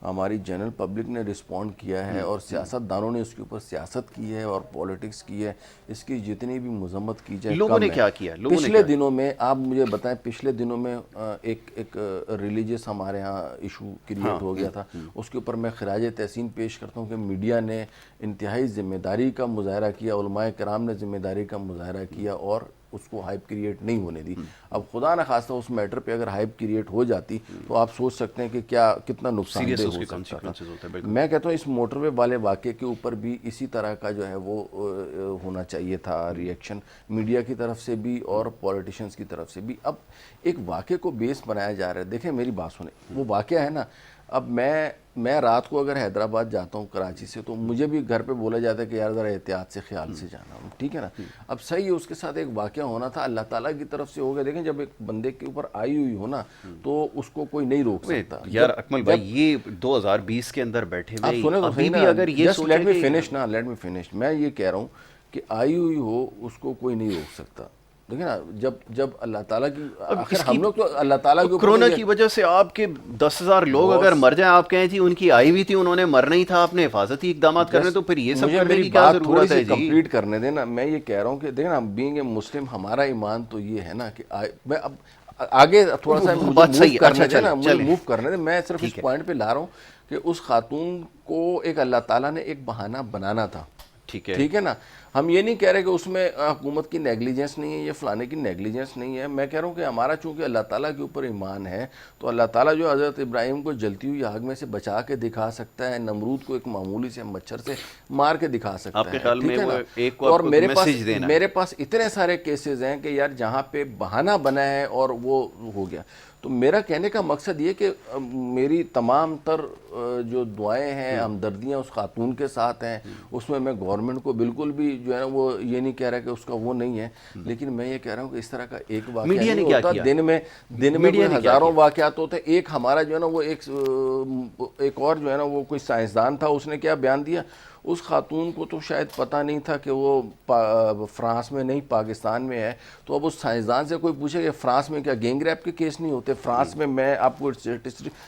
ہماری جنرل پبلک نے رسپونڈ کیا ہے اور سیاست دانوں نے اس کے اوپر سیاست کی ہے اور پولیٹکس کی ہے، اس کی جتنی بھی مذمت کی جائے لوگوں نے کیا کیا. پچھلے دنوں میں آپ مجھے بتائیں، پچھلے دنوں میں ایک ریلیجیس ہمارے ہاں ایشو کریٹ ہو گیا تھا. اس کے اوپر میں خراج تحسین پیش کرتا ہوں کہ میڈیا نے انتہائی ذمہ داری کا مظاہرہ کیا، علماء کرام نے ذمہ داری کا مظاہرہ کیا اور اس کو ہائپ کریٹ نہیں ہونے دی. اب خدا نہ خواستہ اس میٹر پہ اگر ہائپ کریٹ ہو جاتی تو آپ سوچ سکتے ہیں کہ کتنا نقصان دہ ہو سکتا تھا. میں کہتا ہوں اس موٹر وے والے واقعے کے اوپر بھی اسی طرح کا جو ہے وہ ہونا چاہیے تھا ریئیکشن، میڈیا کی طرف سے بھی اور پولیٹیشنز کی طرف سے بھی. اب ایک واقعے کو بیس بنایا جا رہا ہے. دیکھیں میری بات سنیں، وہ واقعہ ہے نا اب میں رات کو اگر حیدرآباد جاتا ہوں کراچی سے تو مجھے بھی گھر پہ بولا جاتا ہے کہ یار ذرا احتیاط سے خیال سے جانا، ٹھیک ہے نا. اب صحیح ہے، اس کے ساتھ ایک واقعہ ہونا تھا، اللہ تعالیٰ کی طرف سے ہو گیا. دیکھیں جب ایک بندے کے اوپر آئی ہوئی ہو نا تو اس کو کوئی نہیں روک سکتا. یار اکمل بھائی یہ 2020 کے اندر بیٹھے آپ ہوئے سنیں تو ابھی صحیح بھی نا، اگر یہ جسٹ لیٹ سوچیں می کہ فنش نا، لیٹ می فنش. میں یہ کہہ رہا ہوں کہ آئی ہوئی ہو اس کو کوئی نہیں روک سکتا. دیکھیں نا جب اللہ تعالیٰ کی، آخر ہم لوگ تو اللہ تعالیٰ کے اوپر کرونا کی وجہ سے آپ کے 10,000 لوگ اگر مر جائیں، آپ کہیں جی ان کی آئی ہوئی تھی، انہوں نے مرنا ہی تھا، آپ نے حفاظتی اقدامات کرنے، تو پھر یہ سب مجھے کرنے میری کی کیا بات تھوڑی ضرورت ہے سی جی؟ کمپلیٹ کرنے دینا. میں یہ کہہ رہا ہوں کہ دیکھیں نا، بینگ اے مسلم ہمارا ایمان تو یہ ہے نا کہ میں اب آگے تھوڑا سا مجھے بات موو صحیح ہے. کرنے اچھا دیں نا، مجھے چلیں موو کرنے دیں. میں صرف اس پوائنٹ پہ لا رہا ہوں کہ اس خاتون کو ایک اللہ تعالیٰ نے ایک بہانہ بنانا تھا، ٹھیک ہے نا. ہم یہ نہیں کہہ رہے کہ اس میں حکومت کی نیگلیجنس نہیں ہے یا فلانے کی نیگلیجنس نہیں ہے. میں کہہ رہا ہوں کہ ہمارا چونکہ اللہ تعالیٰ کے اوپر ایمان ہے تو اللہ تعالیٰ جو حضرت ابراہیم کو جلتی ہوئی آگ میں سے بچا کے دکھا سکتا ہے، نمرود کو ایک معمولی سے مچھر سے مار کے دکھا سکتا ہے. آپ کے خیال میں وہ ایک کو اور آپ کو میسیج دینا ہے. میرے پاس اتنے سارے کیسز ہیں کہ یار جہاں پہ بہانہ بنا ہے اور وہ ہو گیا. تو میرا کہنے کا مقصد یہ کہ میری تمام تر جو دعائیں ہیں، ہمدردیاں اس خاتون کے ساتھ ہیں. اس میں گورنمنٹ کو بالکل بھی جو ہے نا وہ یہ نہیں کہہ رہا کہ اس کا وہ نہیں ہے، لیکن میں یہ کہہ رہا ہوں کہ اس طرح کا ایک واقعہ نہیں ہوتا. دن میں کوئی ہزاروں واقعات ہوتے ہیں. ایک ہمارا جو ہے نا وہ ایک اور جو ہے نا وہ کوئی سائنسدان تھا، اس نے کیا بیان دیا، اس خاتون کو تو شاید پتہ نہیں تھا کہ وہ فرانس میں نہیں پاکستان میں ہے. تو اب اس سائنسدان سے کوئی پوچھے کہ فرانس میں کیا گینگ ریپ کے کیس نہیں ہوتے؟ فرانس میں آپ کو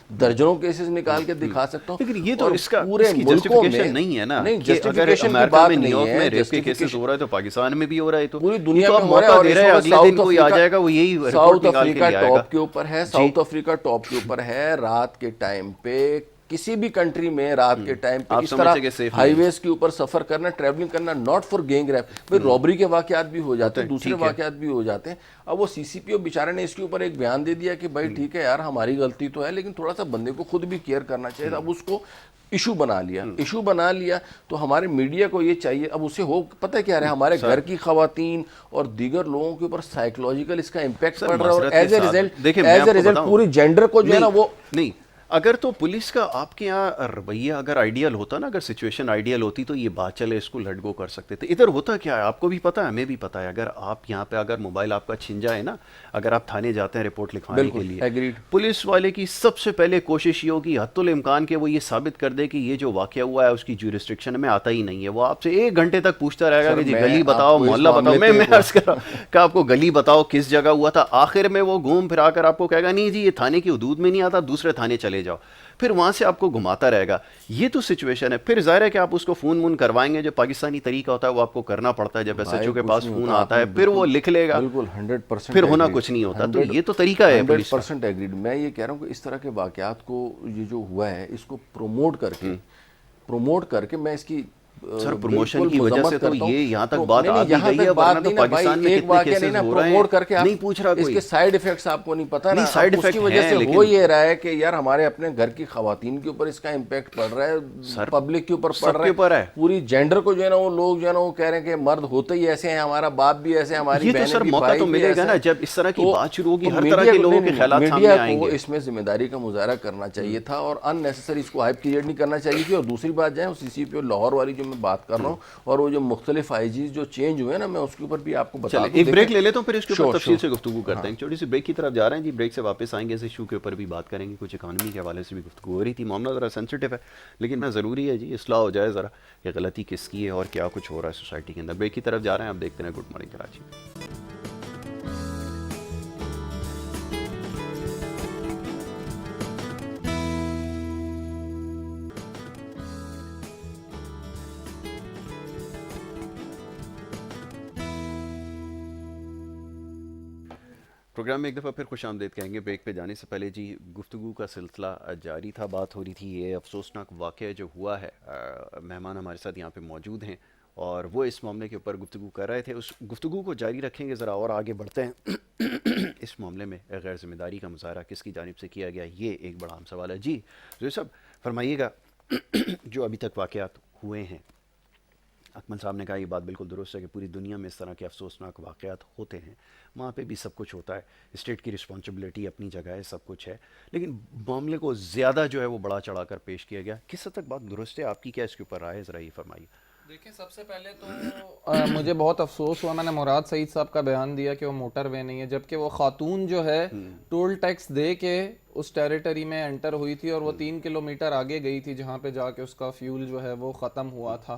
درجنوں کیسز نکال کے دکھا سکتا ہوں. لیکن یہ تو اور اس کا پورے ملکوں میں نہیں ہے نا، نہیں، کہ اگر جسٹیفیکیشن کی امریکہ بات میں نہیں نیو یارک میں ہے. ریپ کے کیسز ہو رہا ہے تو پاکستان میں بھی ہو رہا ہے. تو پوری دنیا میں موقع دے رہا ہے، اگلے دن کوئی آ جائے گا وہ یہی رپورٹ نکال کے لے آئے گا. ٹاپ کے اوپر ہے، ساؤتھ افریقہ ٹاپ کے اوپر ہے. رات کے ٹائم پہ کسی بھی کنٹری میں رات کے ٹائم پہ اس طرح ہائی ویز کے اوپر سفر کرنا، ٹریولنگ کرنا، ناٹ فار گینگ ریپ. پھر رابری کے واقعات بھی ہو جاتے ہیں، دوسرے واقعات بھی ہو جاتے ہیں. اب وہ سی سی پی او بیچارے نے اس کے اوپر ایک بیان دے دیا کہ بھائی ٹھیک ہے یار ہماری غلطی تو ہے، لیکن تھوڑا سا بندے کو خود بھی کیئر کرنا چاہیے. اب اس کو ایشو بنا لیا تو ہمارے میڈیا کو یہ چاہیے. اب اسے ہو پتہ کیا ہے، ہمارے گھر کی خواتین اور دیگر لوگوں کے اوپر سائیکولوجیکل اس کا امپیکٹ پڑ رہا ہے، اور ایز اے ریزلٹ پوری جینڈر کو جو ہے نا وہ نہیں. اگر تو پولیس کا آپ کے یہاں رویہ اگر آئیڈیل ہوتا نا، اگر سچویشن آئیڈیل ہوتی تو یہ بات چلے، اس کو لیٹ گو کر سکتے تھے. ادھر ہوتا کیا ہے آپ کو بھی پتا ہے، ہمیں بھی پتا ہے. اگر آپ یہاں پہ اگر موبائل آپ کا چھن جائے نا، اگر آپ تھانے جاتے ہیں رپورٹ لکھوانے کے لیے، پولیس والے کی سب سے پہلے کوشش یہ ہوگی حتی الامکان کہ وہ یہ ثابت کر دے کہ یہ جو واقعہ ہوا ہے اس کی جیورسڈکشن میں آتا ہی نہیں ہے. وہ آپ سے 1 گھنٹے تک پوچھتا رہے گا کہ جی گلی بتاؤ، محلہ بتاؤ. میں عرض کر رہا ہوں کہ آپ کو گلی بتاؤ کس جگہ ہوا تھا. آخر میں وہ گھوم پھرا کر آپ کو کہے گا نہیں جی یہ تھانے کی حدود میں نہیں آتا، دوسرے تھانے چلے جاؤ. پھر وہاں سے آپ کو گھماتا رہے گا. یہ تو سچویشن ہے. پھر ظاہر ہے کہ آپ اس کو فون کروائیں گے، جو پاکستانی طریقہ ہوتا ہے وہ آپ کو کرنا پڑتا ہے. جب ایس ایچ او کے پاس فون آتا ہے پھر وہ لکھ لے گا، بالکل 100% پھر ہونا کچھ نہیں ہوتا. تو یہ تو طریقہ ہے پولیس کا. 100% ایگریڈ. میں یہ کہہ رہا ہوں کہ اس طرح کے واقعات کو یہ جو ہوا ہے اس کو پروموٹ کر کے میں اس کی سر پروموشن کی وجہ سے تو یہ یہاں تک بات آ بھی گئی ہے، ورنہ تو پاکستان میں کتنے کیسز ہو رہے ہیں نہیں پوچھ رہا کوئی. اس کے سائیڈ ایفیکٹس آپ کو نہیں پتا نا. سائیڈ اس کی وجہ سے ہو یہ رہا ہے کہ یار ہمارے اپنے گھر کی خواتین کے اوپر اس کا امپیکٹ پڑ رہا ہے، پبلک کے اوپر پڑ رہا ہے. پوری جینڈر کو جو ہے نا وہ لوگ جو ہے نا وہ کہہ رہے ہیں کہ مرد ہوتے ہی ایسے ہیں، ہمارا باپ بھی ایسے، ہماری بہنیں بھی، سر موقع تو ملے گا نا جب اس طرح کی بات شروع ہوگی، ہر طرح کے لوگوں کے خیالات سامنے آئیں گے. میڈیا کو اس میں ذمہ داری کا مظاہرہ کرنا چاہیے تھا اور ان نیسیسری اس کو ہائپ کریٹ نہیں کرنا چاہیے تھی. اور دوسری بات جائیں سی سی پی او لاہور والی جو میں بات کر رہا ہوں اور وہ جو مختلف آئی جیز جو چینج ہوئے نا، میں اس کے اوپر بھی آپ کو بتا دوں. ایک بریک لے لیتا ہوں، پھر اس کے اوپر تفصیل سے گفتگو کرتے ہیں. چھوٹی سی بریک کی طرف جا رہے ہیں جی. بریک سے واپس آئیں گے، اس ایشو کے اوپر بھی بات کریں گے، کچھ اکانومی کے حوالے سے بھی گفتگو ہو رہی تھی. معاملہ ذرا سینسٹیو ہے لیکن میں ضروری ہے جی اصلاح ہو جائے ذرا کہ غلطی کس کی ہے اور کیا کچھ ہو رہا ہے سوسائٹی کے اندر. بریک کی طرف جا رہے ہیں، آپ دیکھتے ہیں گڈ مارننگ کراچی. پروگرام میں ایک دفعہ پھر خوش آمدید کہیں گے. بریک پہ جانے سے پہلے جی گفتگو کا سلسلہ جاری تھا، بات ہو رہی تھی یہ افسوسناک واقعہ جو ہوا ہے. مہمان ہمارے ساتھ یہاں پہ موجود ہیں اور وہ اس معاملے کے اوپر گفتگو کر رہے تھے. اس گفتگو کو جاری رکھیں گے ذرا اور آگے بڑھتے ہیں. اس معاملے میں غیر ذمہ داری کا مظاہرہ کس کی جانب سے کیا گیا، یہ ایک بڑا اہم سوال ہے. جی صاحب فرمائیے گا، جو ابھی تک واقعات ہوئے ہیں اکمل صاحب نے کہا یہ بات بالکل درست ہے کہ پوری دنیا میں اس طرح کے افسوسناک واقعات ہوتے ہیں، وہاں پہ بھی سب کچھ ہوتا ہے، اسٹیٹ کی رسپانسبلٹی اپنی جگہ ہے، سب کچھ ہے، لیکن معاملے کو زیادہ جو ہے وہ بڑا چڑھا کر پیش کیا گیا. کس حد تک بات درست ہے؟ آپ کی کیا اس کے اوپر رائے ہے؟ ذرا یہ فرمائیے. دیکھیں سب سے پہلے تو مجھے بہت افسوس ہوا، میں نے مراد سعید صاحب کا بیان دیا کہ وہ موٹر وے نہیں ہے، جبکہ وہ خاتون جو ہے ٹول ٹیکس دے کے اس ٹیریٹری میں انٹر ہوئی تھی اور وہ 3 کلومیٹر آگے گئی تھی جہاں پہ جا کے اس کا فیول جو ہے وہ ختم ہوا تھا.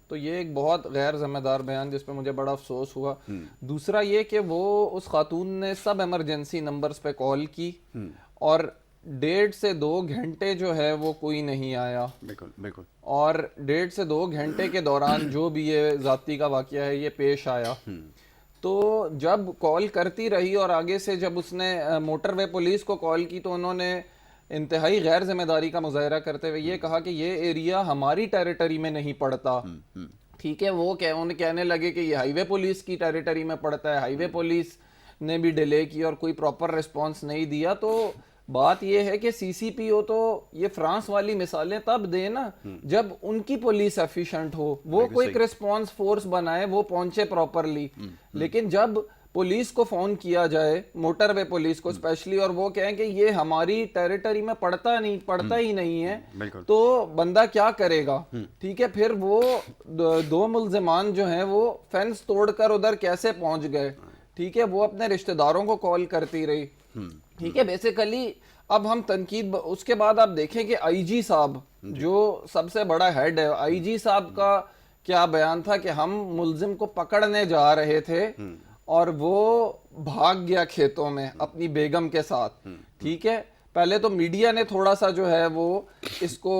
تو یہ ایک بہت غیر ذمہ دار بیان جس پہ مجھے بڑا افسوس ہوا. دوسرا یہ کہ وہ اس خاتون نے سب ایمرجنسی نمبرز پہ کال کی اور 1.5 سے 2 گھنٹے جو ہے وہ کوئی نہیں آیا. بالکل بالکل. اور 1.5 سے 2 گھنٹے کے دوران جو بھی یہ ذاتی کا واقعہ ہے یہ پیش آیا. تو جب کال کرتی رہی اور آگے سے جب اس نے موٹر وے پولیس کو کال کی تو انہوں نے انتہائی غیر ذمہ داری کا مظاہرہ کرتے ہوئے یہ کہا کہ یہ ایریا ہماری ٹیریٹری میں نہیں پڑتا. ٹھیک ہے، وہ کہنے لگے کہ یہ ہائی وے پولیس کی ٹیریٹری میں پڑتا ہے. ہائی وے پولیس نے بھی ڈیلے کی اور کوئی پراپر رسپانس نہیں دیا. تو بات یہ ہے کہ سی سی پی او تو یہ فرانس والی مثالیں تب دے نا جب ان کی پولیس ایفیشنٹ ہو، وہ کوئی رسپانس فورس بنائے، وہ پہنچے پراپرلی. لیکن جب پولیس کو فون کیا جائے، موٹر وے پولیس کو اسپیشلی، اور وہ کہیں کہ یہ ہماری ٹیریٹری میں پڑتا ہی نہیں ہے، تو بندہ کیا کرے گا؟ ٹھیک ہے، پھر وہ 2 ملزمان جو ہیں وہ فینس توڑ کر ادھر کیسے پہنچ گئے؟ ٹھیک ہے، وہ اپنے رشتہ داروں کو کال کرتی رہی. ٹھیک ہے، بیسیکلی اب ہم تنقید اس کے بعد آپ دیکھیں کہ آئی جی صاحب جو سب سے بڑا ہیڈ ہے، آئی جی صاحب کا کیا بیان تھا کہ ہم ملزم کو پکڑنے جا رہے تھے اور وہ بھاگ گیا کھیتوں میں اپنی بیگم کے ساتھ. ٹھیک ہے، پہلے تو میڈیا نے تھوڑا سا جو ہے وہ اس کو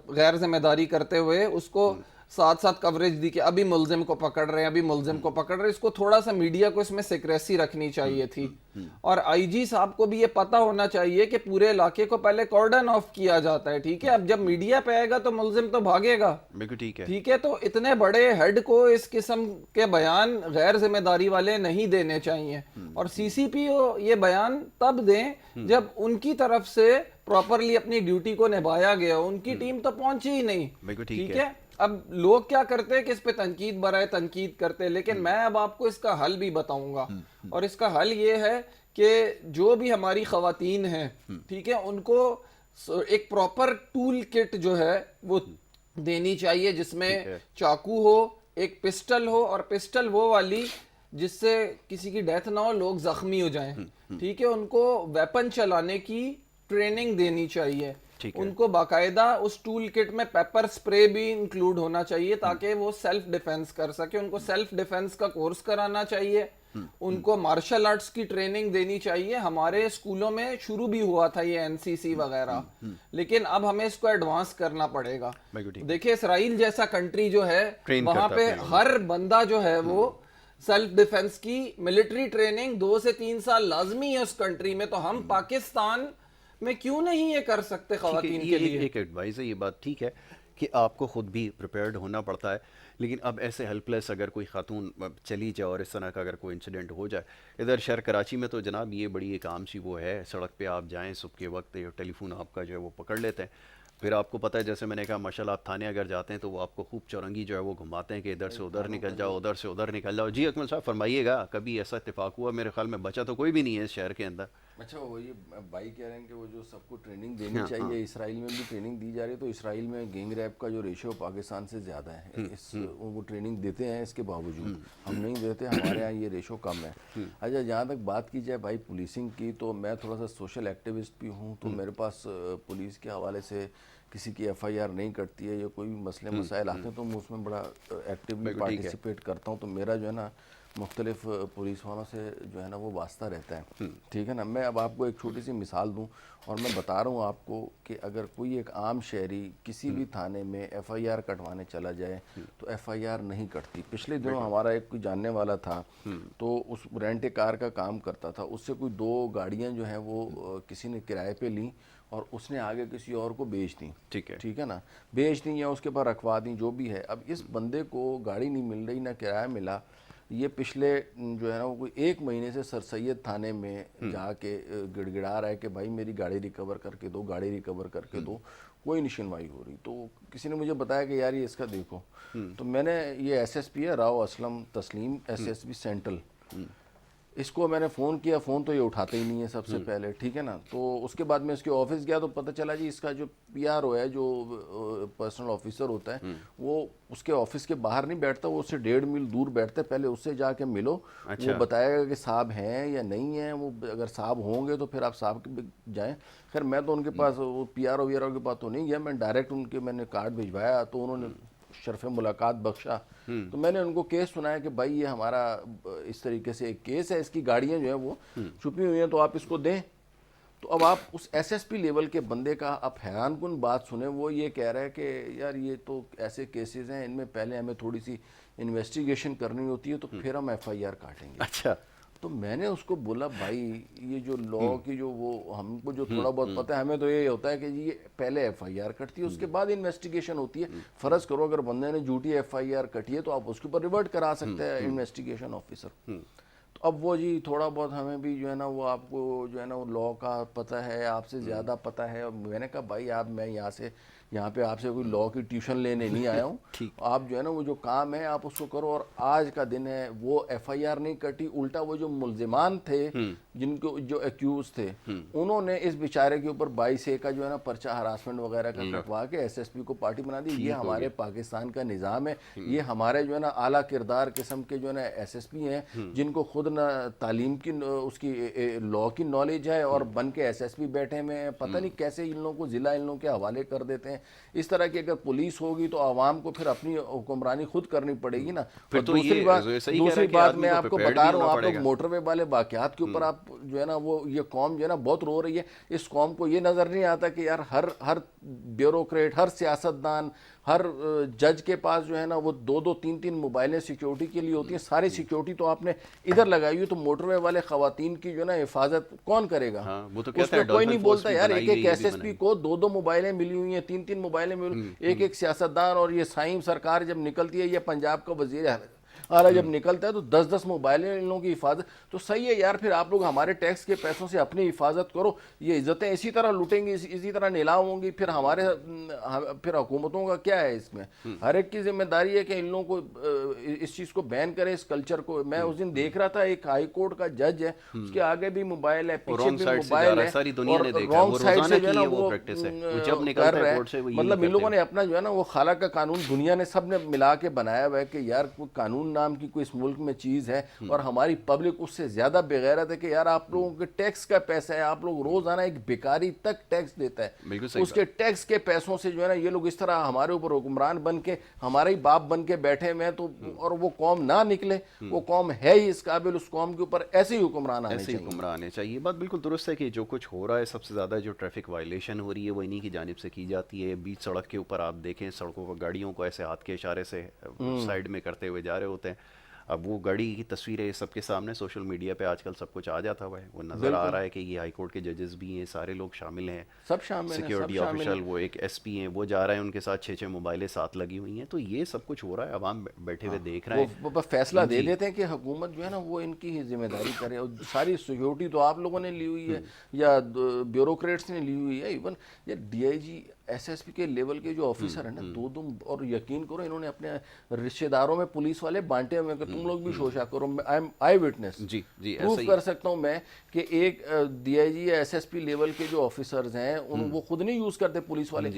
غیر ذمہ داری کرتے ہوئے اس کو ساتھ ساتھ کوریج دی کہ ابھی ملزم کو پکڑ رہے ہیں، ابھی ملزم کو پکڑ رہے ہیں. اس کو تھوڑا سا میڈیا کو اس میں سیکریسی رکھنی چاہیے تھی. اور آئی جی صاحب کو بھی یہ پتا ہونا چاہیے کہ پورے علاقے کو پہلے کارڈن آف کیا جاتا ہے. ٹھیک ہے، اب جب میڈیا پہ آئے گا تو ملزم تو بھاگے گا. ٹھیک ہے، تو اتنے بڑے ہیڈ کو اس قسم کے بیان غیر ذمہ داری والے نہیں دینے چاہیے. اور سی سی پی او یہ بیان تب دیں جب ان کی طرف سے پراپرلی اپنی ڈیوٹی کو نبھایا گیا. ان کی ٹیم تو پہنچی ہی نہیں. ٹھیک ہے، اب لوگ کیا کرتے ہیں کہ اس پہ تنقید برائے تنقید کرتے، لیکن میں اب آپ کو اس کا حل بھی بتاؤں گا. اور اس کا حل یہ ہے کہ جو بھی ہماری خواتین ہیں، ٹھیک ہے، ان کو ایک پراپر ٹول کٹ جو ہے وہ دینی چاہیے جس میں چاقو ہو، ایک پسٹل ہو، اور پسٹل وہ والی جس سے کسی کی ڈیتھ نہ ہو، لوگ زخمی ہو جائیں. ٹھیک ہے، ان کو ویپن چلانے کی ٹریننگ دینی چاہیے. ان کو باقاعدہ اس ٹول کٹ میں پیپر سپرے بھی انکلوڈ ہونا چاہیے تاکہ وہ سیلف ڈیفense کر سکے. ان کو سیلف ڈیفenس کا کورس کرانا چاہیے. ان کو مارشل آرٹس کی ٹریننگ دینی چاہیے. ہمارے اسکولوں میں شروع بھی ہوا تھا یہ این سی سی وغیرہ، لیکن اب ہمیں اس کو ایڈوانس کرنا پڑے گا. دیکھیں اسرائیل جیسا کنٹری جو ہے وہاں پہ ہر بندہ جو ہے وہ سیلف ڈیفenس کی ملٹری ٹریننگ 2 سے 3 سال لازمی ہے اس کنٹری میں. تو ہم پاکستان میں کیوں نہیں یہ کر سکتے خواتین کے لیے؟ ایک ایڈوائز ہے، یہ بات ٹھیک ہے کہ آپ کو خود بھی پریپیئرڈ ہونا پڑتا ہے، لیکن اب ایسے ہیلپ لیس اگر کوئی خاتون چلی جائے اور اس طرح کا اگر کوئی انسیڈنٹ ہو جائے، ادھر شہر کراچی میں تو جناب یہ بڑی ایک عام سی وہ ہے، سڑک پہ آپ جائیں صبح کے وقت ٹیلی فون آپ کا جو ہے وہ پکڑ لیتے ہیں. پھر آپ کو پتہ ہے جیسے میں نے کہا ماشاء اللہ آپ تھانے اگر جاتے ہیں تو وہ آپ کو خوب چورنگی جو ہے وہ گھماتے ہیں کہ ادھر سے ادھر نکل جاؤ، ادھر سے ادھر نکل جاؤ. جی اکمل صاحب فرمائیے گا، کبھی ایسا اتفاق ہوا؟ میرے خیال میں بچا تو کوئی بھی نہیں ہے اس شہر کے اندر. اچھا، وہ یہ بھائی کہہ رہے ہیں کہ وہ جو سب کو ٹریننگ دینی چاہیے، اسرائیل میں بھی ٹریننگ دی جا رہی ہے. تو اسرائیل میں گینگ ریپ کا جو ریشو پاکستان سے زیادہ ہے. وہ ٹریننگ دیتے ہیں، اس کے باوجود ہم نہیں دیتے. ہمارے ہاں یہ ریشو کم ہے. اچھا، جہاں تک بات کی جائے بھائی پولیسنگ کی، تو میں تھوڑا سا سوشل ایکٹیوسٹ بھی ہوں. تو میرے پاس پولیس کے حوالے سے کسی کی ایف آئی آر نہیں کٹتی ہے یا کوئی بھی مسئلے مسائل آتے ہیں تو میں اس میں بڑا ایکٹیولی پارٹیسپیٹ کرتا ہوں. تو میرا جو ہے نا مختلف پولیس والوں سے جو ہے نا وہ واسطہ رہتا ہے. ٹھیک ہے نا. میں اب آپ کو ایک چھوٹی سی مثال دوں اور میں بتا رہا ہوں آپ کو کہ اگر کوئی ایک عام شہری کسی بھی تھانے میں ایف آئی آر کٹوانے چلا جائے تو ایف آئی آر نہیں کٹتی. پچھلے دنوں ہمارا ایک کوئی جاننے والا تھا تو اس رینٹ کار کا کام کرتا تھا. اس سے کوئی 2 گاڑیاں جو ہیں وہ کسی نے کرائے پہ لیں اور اس نے آگے کسی اور کو بیچ دیں. ٹھیک ہے نا، بیچ دیں یا اس کے پاس رکھوا دیں، جو بھی ہے. اب اس بندے کو گاڑی نہیں مل رہی، نہ کرایہ ملا. یہ پچھلے جو ہے نا وہ کوئی 1 مہینے سے سر سید تھانے میں جا کے گڑ گڑا رہا ہے کہ بھائی میری گاڑی ریکور کر کے دو، گاڑی ریکور کر کے دو. کوئی نہیں سنوائی ہو رہی. تو کسی نے مجھے بتایا کہ یار یہ اس کا دیکھو, تو میں نے, یہ ایس ایس پی ہے راؤ اسلم تسلیم, ایس ایس پی سینٹرل, اس کو میں نے فون کیا, فون تو یہ اٹھاتے ہی نہیں ہے سب سے پہلے, ٹھیک ہے نا. تو اس کے بعد میں اس کے آفس گیا تو پتہ چلا جی اس کا جو پی آر او ہے, جو پرسنل آفیسر ہوتا ہے, وہ اس کے آفس کے باہر نہیں بیٹھتا, وہ اس سے 1.5 میل دور بیٹھتا ہے. پہلے اس سے جا کے ملو, وہ بتائے گا کہ صاحب ہیں یا نہیں ہیں. وہ اگر صاحب ہوں گے تو پھر آپ صاحب کے جائیں. خیر میں تو ان کے پاس, وہ P R O we R O کے پاس تو نہیں گیا, میں ڈائریکٹ ان کے, میں نے کارڈ بھجوایا تو انہوں نے شرف ملاقات بخشا. تو میں نے ان کو کیس سنایا کہ بھائی یہ ہمارا اس طریقے سے ایک کیس ہے, اس کی گاڑیاں جو ہیں وہ چھپی ہوئی ہیں, تو آپ اس کو دیں. تو اب آپ اس ایس ایس پی لیول کے بندے کا آپ حیران کن بات سنیں, وہ یہ کہہ رہا ہے کہ یار یہ تو ایسے کیسز ہیں, ان میں پہلے ہمیں تھوڑی سی انویسٹیگیشن کرنی ہوتی ہے, تو پھر ہم ایف آئی آر کاٹیں گے. اچھا. تو میں نے اس کو بولا بھائی یہ جو لا کی جو وہ ہم کو جو تھوڑا بہت پتہ ہے, ہمیں تو یہ ہوتا ہے کہ یہ پہلے ایف آئی آر کٹتی ہے, اس کے بعد انویسٹیگیشن ہوتی ہے. فرض کرو اگر بندے نے جھوٹی ایف آئی آر کٹی ہے تو آپ اس کے اوپر ریورٹ کرا سکتے ہیں انویسٹیگیشن آفیسر. تو اب وہ جی تھوڑا بہت ہمیں بھی جو ہے نا وہ آپ کو جو ہے نا وہ لا کا پتہ ہے, آپ سے زیادہ پتہ ہے. میں نے کہا بھائی آپ, میں یہاں پہ آپ سے کوئی لا کی ٹیوشن لینے نہیں آیا ہوں, آپ جو ہے نا وہ جو کام ہے آپ اس کو کرو. اور آج کا دن ہے, وہ ایف آئی آر نہیں کٹی, الٹا وہ جو ملزمان تھے, جن کو جو ایکیوز تھے, انہوں نے اس بیچارے کے اوپر 22A کا جو ہے نا پرچہ ہراسمنٹ وغیرہ کا کٹوا کے ایس ایس پی کو پارٹی بنا دی. یہ ہمارے پاکستان کا نظام ہے, یہ ہمارے جو ہے نا اعلیٰ کردار قسم کے جو ہے نا ایس ایس پی ہیں, جن کو خود نہ تعلیم کی اس کی لا کی نالج ہے, اور بن کے ایس ایس پی بیٹھے ہوئے ہیں. پتہ نہیں کیسے ان لوگوں کو ضلع ان لوگوں کے حوالے کر دیتے ہیں. اس طرح کی اگر پولیس ہوگی تو عوام کو پھر اپنی حکمرانی خود کرنی پڑے گی نا. اور دوسری بات میں آپ کو بتا رہا ہوں, آپ لوگ موٹر وے والے واقعات کے اوپر آپ جو ہے نا وہ یہ قوم جو ہے نا بہت رو رہی ہے. اس قوم کو یہ نظر نہیں آتا کہ یار ہر بیوروکریٹ, ہر سیاستدان, ہر جج کے پاس جو ہے نا وہ 2-3 موبائلیں سیکیورٹی کے لیے ہوتی ہیں. ساری سیکیورٹی تو آپ نے ادھر لگائی ہوئی, تو موٹر وے والے خواتین کی جو ہے نا حفاظت کون کرے گا؟ اس میں کوئی نہیں بولتا یار. ایک ایس ایس پی کو 2 موبائلیں ملی ہوئی ہیں, 3 موبائلیں ملی, ایک سیاستدان. اور یہ سائم سرکار جب نکلتی ہے, یہ پنجاب کا وزیر اعلیٰ جب نکلتا ہے, تو 10 موبائلیں ان لوگوں کی حفاظت. تو صحیح ہے یار, پھر آپ لوگ ہمارے ٹیکس کے پیسوں سے اپنی حفاظت کرو. یہ عزتیں اسی طرح لوٹیں گی, اسی طرح نیلام ہوں گی. پھر حکومتوں کا کیا ہے اس میں؟ ہر ایک کی ذمہ داری ہے کہ ان لوگوں کو اس چیز کو بین کرے, اس کلچر کو. میں اس دن دیکھ رہا تھا, ایک ہائی کورٹ کا جج ہے, اس کے آگے بھی موبائل ہے, پیچھے بھی موبائل ہے, اور رانگ سائڈ سے جو ہے نا وہ کر رہا ہے. مطلب ان لوگوں نے اپنا جو ہے نا وہ خلا کا قانون دنیا نے سب نے ملا کے بنایا ہوا ہے کہ یار کوئی قانون نام کی کوئی اس ملک میں چیز ہے, اور ہماری پبلک اس سے زیادہ بغیرت ہے کہ یار آپ لوگوں کے ٹیکس کا پیسہ ہے, آپ لوگ روزانہ ایک بیکاری تک ٹیکس دیتا ہے, اس کے ٹیکس کے پیسوں سے جو ہے نا یہ لوگ اس طرح ہمارے اوپر حکمران بن کے, ہمارے ہی باپ بن کے بیٹھے ہوئے ہیں. تو اور وہ قوم نہ نکلے, وہ قوم ہے ہی اس قابل, اس قوم کے اوپر ایسے ہی حکمران آنے چاہیے. بات بالکل درست ہے کہ جو کچھ ہو رہا ہے, سب سے زیادہ جو ٹریفک وائلیشن ہو رہی ہے وہ انہی کی جانب سے کی جاتی ہے. بیچ سڑک کے اوپر آپ دیکھیں, سڑکوں کو گاڑیوں کو ایسے ہاتھ کے اشارے سے سائڈ میں کرتے ہوئے جا رہے ہوتے ہیں. اب وہ گاڑی کی تصویریں سب کے سامنے سوشل میڈیا پہ آج کل سب کچھ آ جاتا ہوا ہے, وہ نظر آ رہا ہے کہ یہ ہائی کورٹ کے ججز بھی ہیں, سارے لوگ شامل ہیں, سب شامل ہیں, سیکیورٹی آفیشل, وہ ایک ایس پی ہیں, وہ جا رہے ہیں, ان کے ساتھ 6 موبائلیں ساتھ لگی ہوئی ہیں. تو یہ سب کچھ ہو رہا ہے, عوام بیٹھے ہوئے دیکھ رہے ہیں. وہ فیصلہ دے دیتے ہیں کہ حکومت جو ہے نا وہ ان کی ذمہ داری کرے, اور ساری سیکیورٹی تو آپ لوگوں نے لی ہوئی ہے یا بیوروکریٹس نے لی ہوئی ہے. ایون یہ D I G S S P کے لیول کے جو آفیسر ہیں نا, اور یقین کرو انہوں نے اپنے رشتہ داروں میں پولیس والے بانٹے ہوئے کہ تم لوگ بھی شوشا کرو. آئی وٹنس پروف کر سکتا ہوں میں کہ ایک ڈی آئی جی یا ایس ایس پی لیول کے جو آفیسرز ہیں وہ خود نہیں یوز کرتے پولیس والے.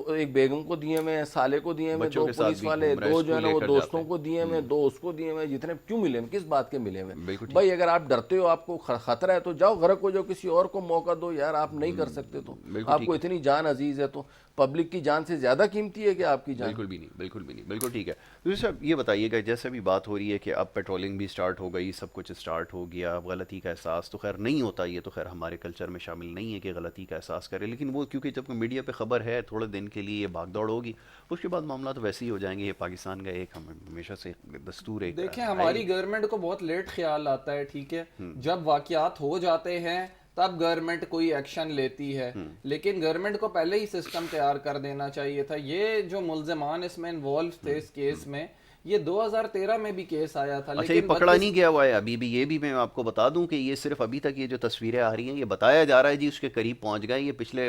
ایک بیگم کو دیے ہوئے, سالے کو دیے ہوئے, 2 پولیس والے, 2 جو ہے نا وہ دوستوں کو دیے ہوئے, 2 اس کو دیے ہوئے. جتنے کیوں ملے ہوئے, کس بات کے ملے ہوئے بھائی؟ اگر آپ ڈرتے ہو, آپ کو خطرہ ہے, تو جاؤ غرق ہو جاؤ, کسی اور کو موقع دو یار. آپ نہیں کر سکتے تو آپ کو اتنی جان عزیز ہے, تو پبلک کی جان سے زیادہ قیمتی ہے کہ آپ کی جان. بالکل بھی نہیں, بالکل ٹھیک ہے. دوسرے صاحب یہ بتائیے گا, جیسے بھی بات ہو رہی ہے کہ اب پیٹرولنگ بھی سٹارٹ ہو گئی, سب کچھ سٹارٹ ہو گیا, اب غلطی کا احساس تو خیر نہیں ہوتا, یہ تو خیر ہمارے کلچر میں شامل نہیں ہے کہ غلطی کا احساس کرے, لیکن وہ کیونکہ جب میڈیا پہ خبر ہے تھوڑے دن کے لیے یہ بھاگ دوڑ ہوگی, اس کے بعد معاملات ویسے ہی ہو جائیں گے. یہ پاکستان کا ایک ہمیشہ سے دستور ہے. دیکھیں ہماری گورنمنٹ کو بہت لیٹ خیال آتا ہے, ٹھیک ہے, جب واقعات ہو جاتے ہیں تب گورنمنٹ کوئی ایکشن لیتی ہے, لیکن گورنمنٹ کو پہلے ہی سسٹم تیار کر دینا چاہیے تھا. یہ جو ملزمان اس میں انوالو تھے اس کیس میں, یہ 2013 میں بھی کیس آیا تھا. اچھا, یہ پکڑا نہیں گیا ہوا ہے ابھی بھی. یہ بھی میں آپ کو بتا دوں کہ یہ صرف ابھی تک یہ جو تصویریں آ رہی ہیں یہ بتایا جا رہا ہے جی اس کے قریب پہنچ گئے. یہ پچھلے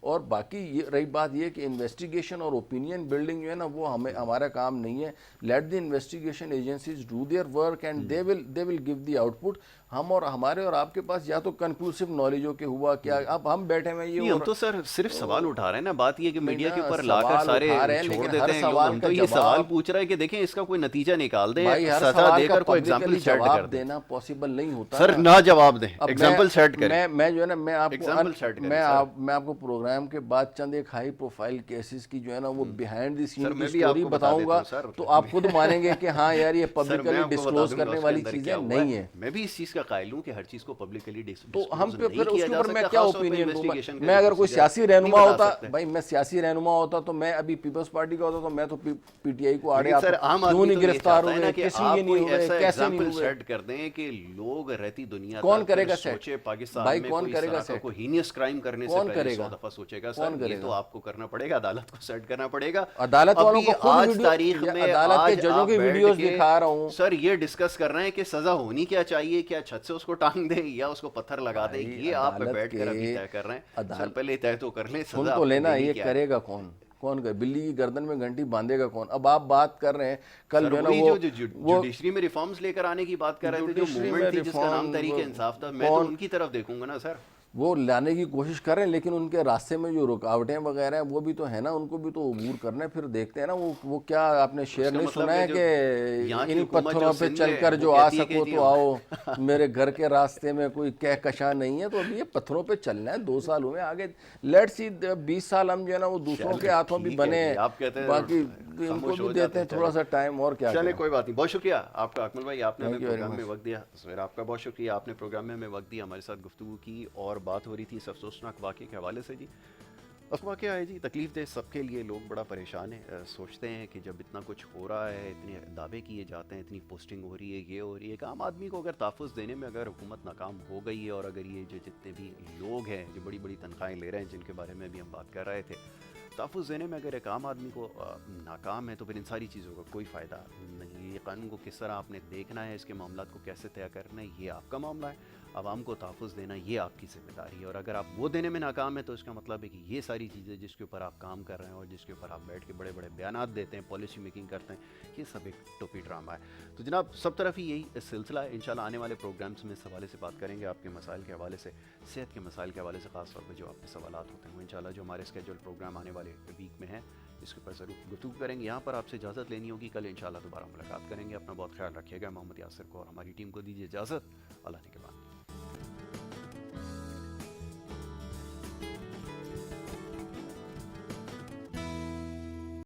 اور باقی یہ رہی بات یہ کہ انویسٹیگیشن اور اوپینین بلڈنگ جو ہے نا وہ ہمارا کام نہیں ہے. Let the investigation agencies do their work and they will give the output. ہم اور ہمارے اور آپ کے پاس یا تو کنکلوسیو نالج ہو کہ ہوا کیا. اب ہم بیٹھے ہوئے نہیں، ہم تو سر صرف سوال اٹھا رہے ہیں نا. بات یہ کہ میڈیا کے اوپر لا کر سارے چھوڑ دیتے ہیں لوگ. ہم تو یہ سوال پوچھ رہے ہیں کہ دیکھیں اس کا کوئی نتیجہ نکال دیں, سزا دے کر کوئی ایگزامپل سیٹ کر دیں. دینا پاسبل نہیں ہوتا سر نہ جواب دیں, ایگزامپل سیٹ کریں. میں جو ہے نا میں آپ کو پروگرام کے بعد چند ایک ہائی پروفائل کیسز کی جو ہے نا وہ بیہائنڈ دی سین کی سٹوری بتاؤں گا تو آپ خود مانیں گے کہ ہاں یار یہ پبلکلی ڈسکلوز کرنے والی چیزیں نہیں ہیں. میں بھی اس چیز کا قائل ہوں کہ ہر چیز کو پبلکلی تو ہم پھر اس کے اوپر میں کیا اوپینین دوں. میں اگر کوئی سیاسی رہنما ہوتا, بھائی میں سیاسی رہنما ہوتا تو میں ابھی پیپلز پارٹی کا ہوتا تو میں تو پی ٹی آئی کو آڑے آپ کیوں نہیں گرفتار ہوئے, کسی یہ نہیں ہوئے, کیسے نہیں ہوئے. سیٹ کر دیں کہ لوگ رہتی دنیا کون کرے گا سیٹ؟ پاکستان میں کون کرے گا سیٹ؟ کوئی ہینیس کرائم کرنے سے پہلے 100 دفعہ سوچے گا. سر یہ تو آپ کو کرنا پڑے گا, عدالت کو سیٹ کرنا پڑے گا. عدالت والوں کو آج تاریخ میں عدالت کے ججوں کی ویڈیوز دکھا رہا ہوں سر, یہ ڈسکس کر رہے ہیں کہ سزا ہونی کیا چاہیے, کیا چھت سے اس کو ٹانگ دیں یا اس کو پتھر لگا دیں. یہ آپ بیٹھ کر ابھی طے کر رہے ہیں. سر پہلے طے تو کر لیں, سن تو لینا. یہ کرے گا کون بلی کی گردن میں گھنٹی باندھے گا کون؟ اب آپ بات کر رہے ہیں کل جو ہے نا وہ جوڈیشری میں ریفارمز لے کر آنے کی بات کر رہے تھے, جو موومنٹ تھی جس کا نام تحریک انصاف تھا, میں تو ان کی طرف دیکھوں گا نا سر. وہ لانے کی کوشش کر رہے ہیں لیکن ان کے راستے میں جو رکاوٹیں وغیرہ ہیں وہ بھی تو ہے نا, ان کو بھی تو عبور کرنا ہے. پھر دیکتے ہیں نا وہ کیا آپ نے شعر نہیں سنا ہے کہ ان پتھروں پہ چل کر جو آ سکو تو آؤ, میرے گھر کے راستے میں کوئی کہکشاں نہیں ہے. تو ابھی یہ پتھروں پہ چلنا ہے, 2 سال ہوئے آگے. لیٹ سی 20 سال ہم جو ہے نا وہ دوسروں کے ہاتھوں بھی بنے, باقی ان کو بھی دیتے ہیں تھوڑا سا ٹائم. اور کیا چلے کوئی بات نہیں. بہت شکریہ آپ کا اکمل بھائی, آپ نے ہمیں پروگرام میں وقت دیا. سر آپ کا بہت شکریہ, آپ نے پروگرام میں ہمیں وقت دیا, ہمارے ساتھ گفتگو کی اور بات ہو رہی تھی اس افسوسناک واقعے کے حوالے سے. جی واقعہ ہے جی تکلیف دہ سب کے لیے, لوگ بڑا پریشان ہیں. سوچتے ہیں کہ جب اتنا کچھ ہو رہا ہے, اتنے دعوے کیے جاتے ہیں, اتنی پوسٹنگ ہو رہی ہے, یہ ہو رہی ہے, کہ عام آدمی کو اگر تحفظ دینے میں اگر حکومت ناکام ہو گئی ہے, اور اگر یہ جو جتنے بھی لوگ ہیں جو بڑی بڑی تنخواہیں لے رہے ہیں جن کے بارے میں بھی ہم بات کر رہے تھے, تحفظ دینے میں اگر ایک عام آدمی کو ناکام ہے تو پھر ان ساری چیزوں کا کوئی فائدہ نہیں. یہ قانون کو کس طرح آپ نے دیکھنا ہے, اس کے معاملات کو کیسے طے کرنا ہے, یہ آپ کا معاملہ ہے. عوام کو تحفظ دینا یہ آپ کی ذمہ داری ہے, اور اگر آپ وہ دینے میں ناکام ہیں تو اس کا مطلب ہے کہ یہ ساری چیزیں جس کے اوپر آپ کام کر رہے ہیں اور جس کے اوپر آپ بیٹھ کے بڑے بڑے بیانات دیتے ہیں, پالیسی میکنگ کرتے ہیں, یہ سب ایک ٹوپی ڈرامہ ہے. تو جناب سب طرف ہی یہی سلسلہ ہے. انشاءاللہ آنے والے پروگرامز میں اس حوالے سے بات کریں گے, آپ کے مسائل کے حوالے سے, صحت کے مسائل کے حوالے سے, خاص طور پہ جو آپ کے سوالات ہوتے ہیں وہ انشاءاللہ جو ہمارے اسکیجول پروگرام آنے والے ویک میں ہیں اس کے اوپر ضرور گفتگو کریں گے. یہاں پر آپ سے اجازت لینی ہوگی, کل انشاءاللہ دوبارہ ملاقات کریں گے. اپنا بہت خیال رکھیے گا. محمد یاسر کو اور ہماری ٹیم کو دیجیے اجازت. اللہ نے کے بعد.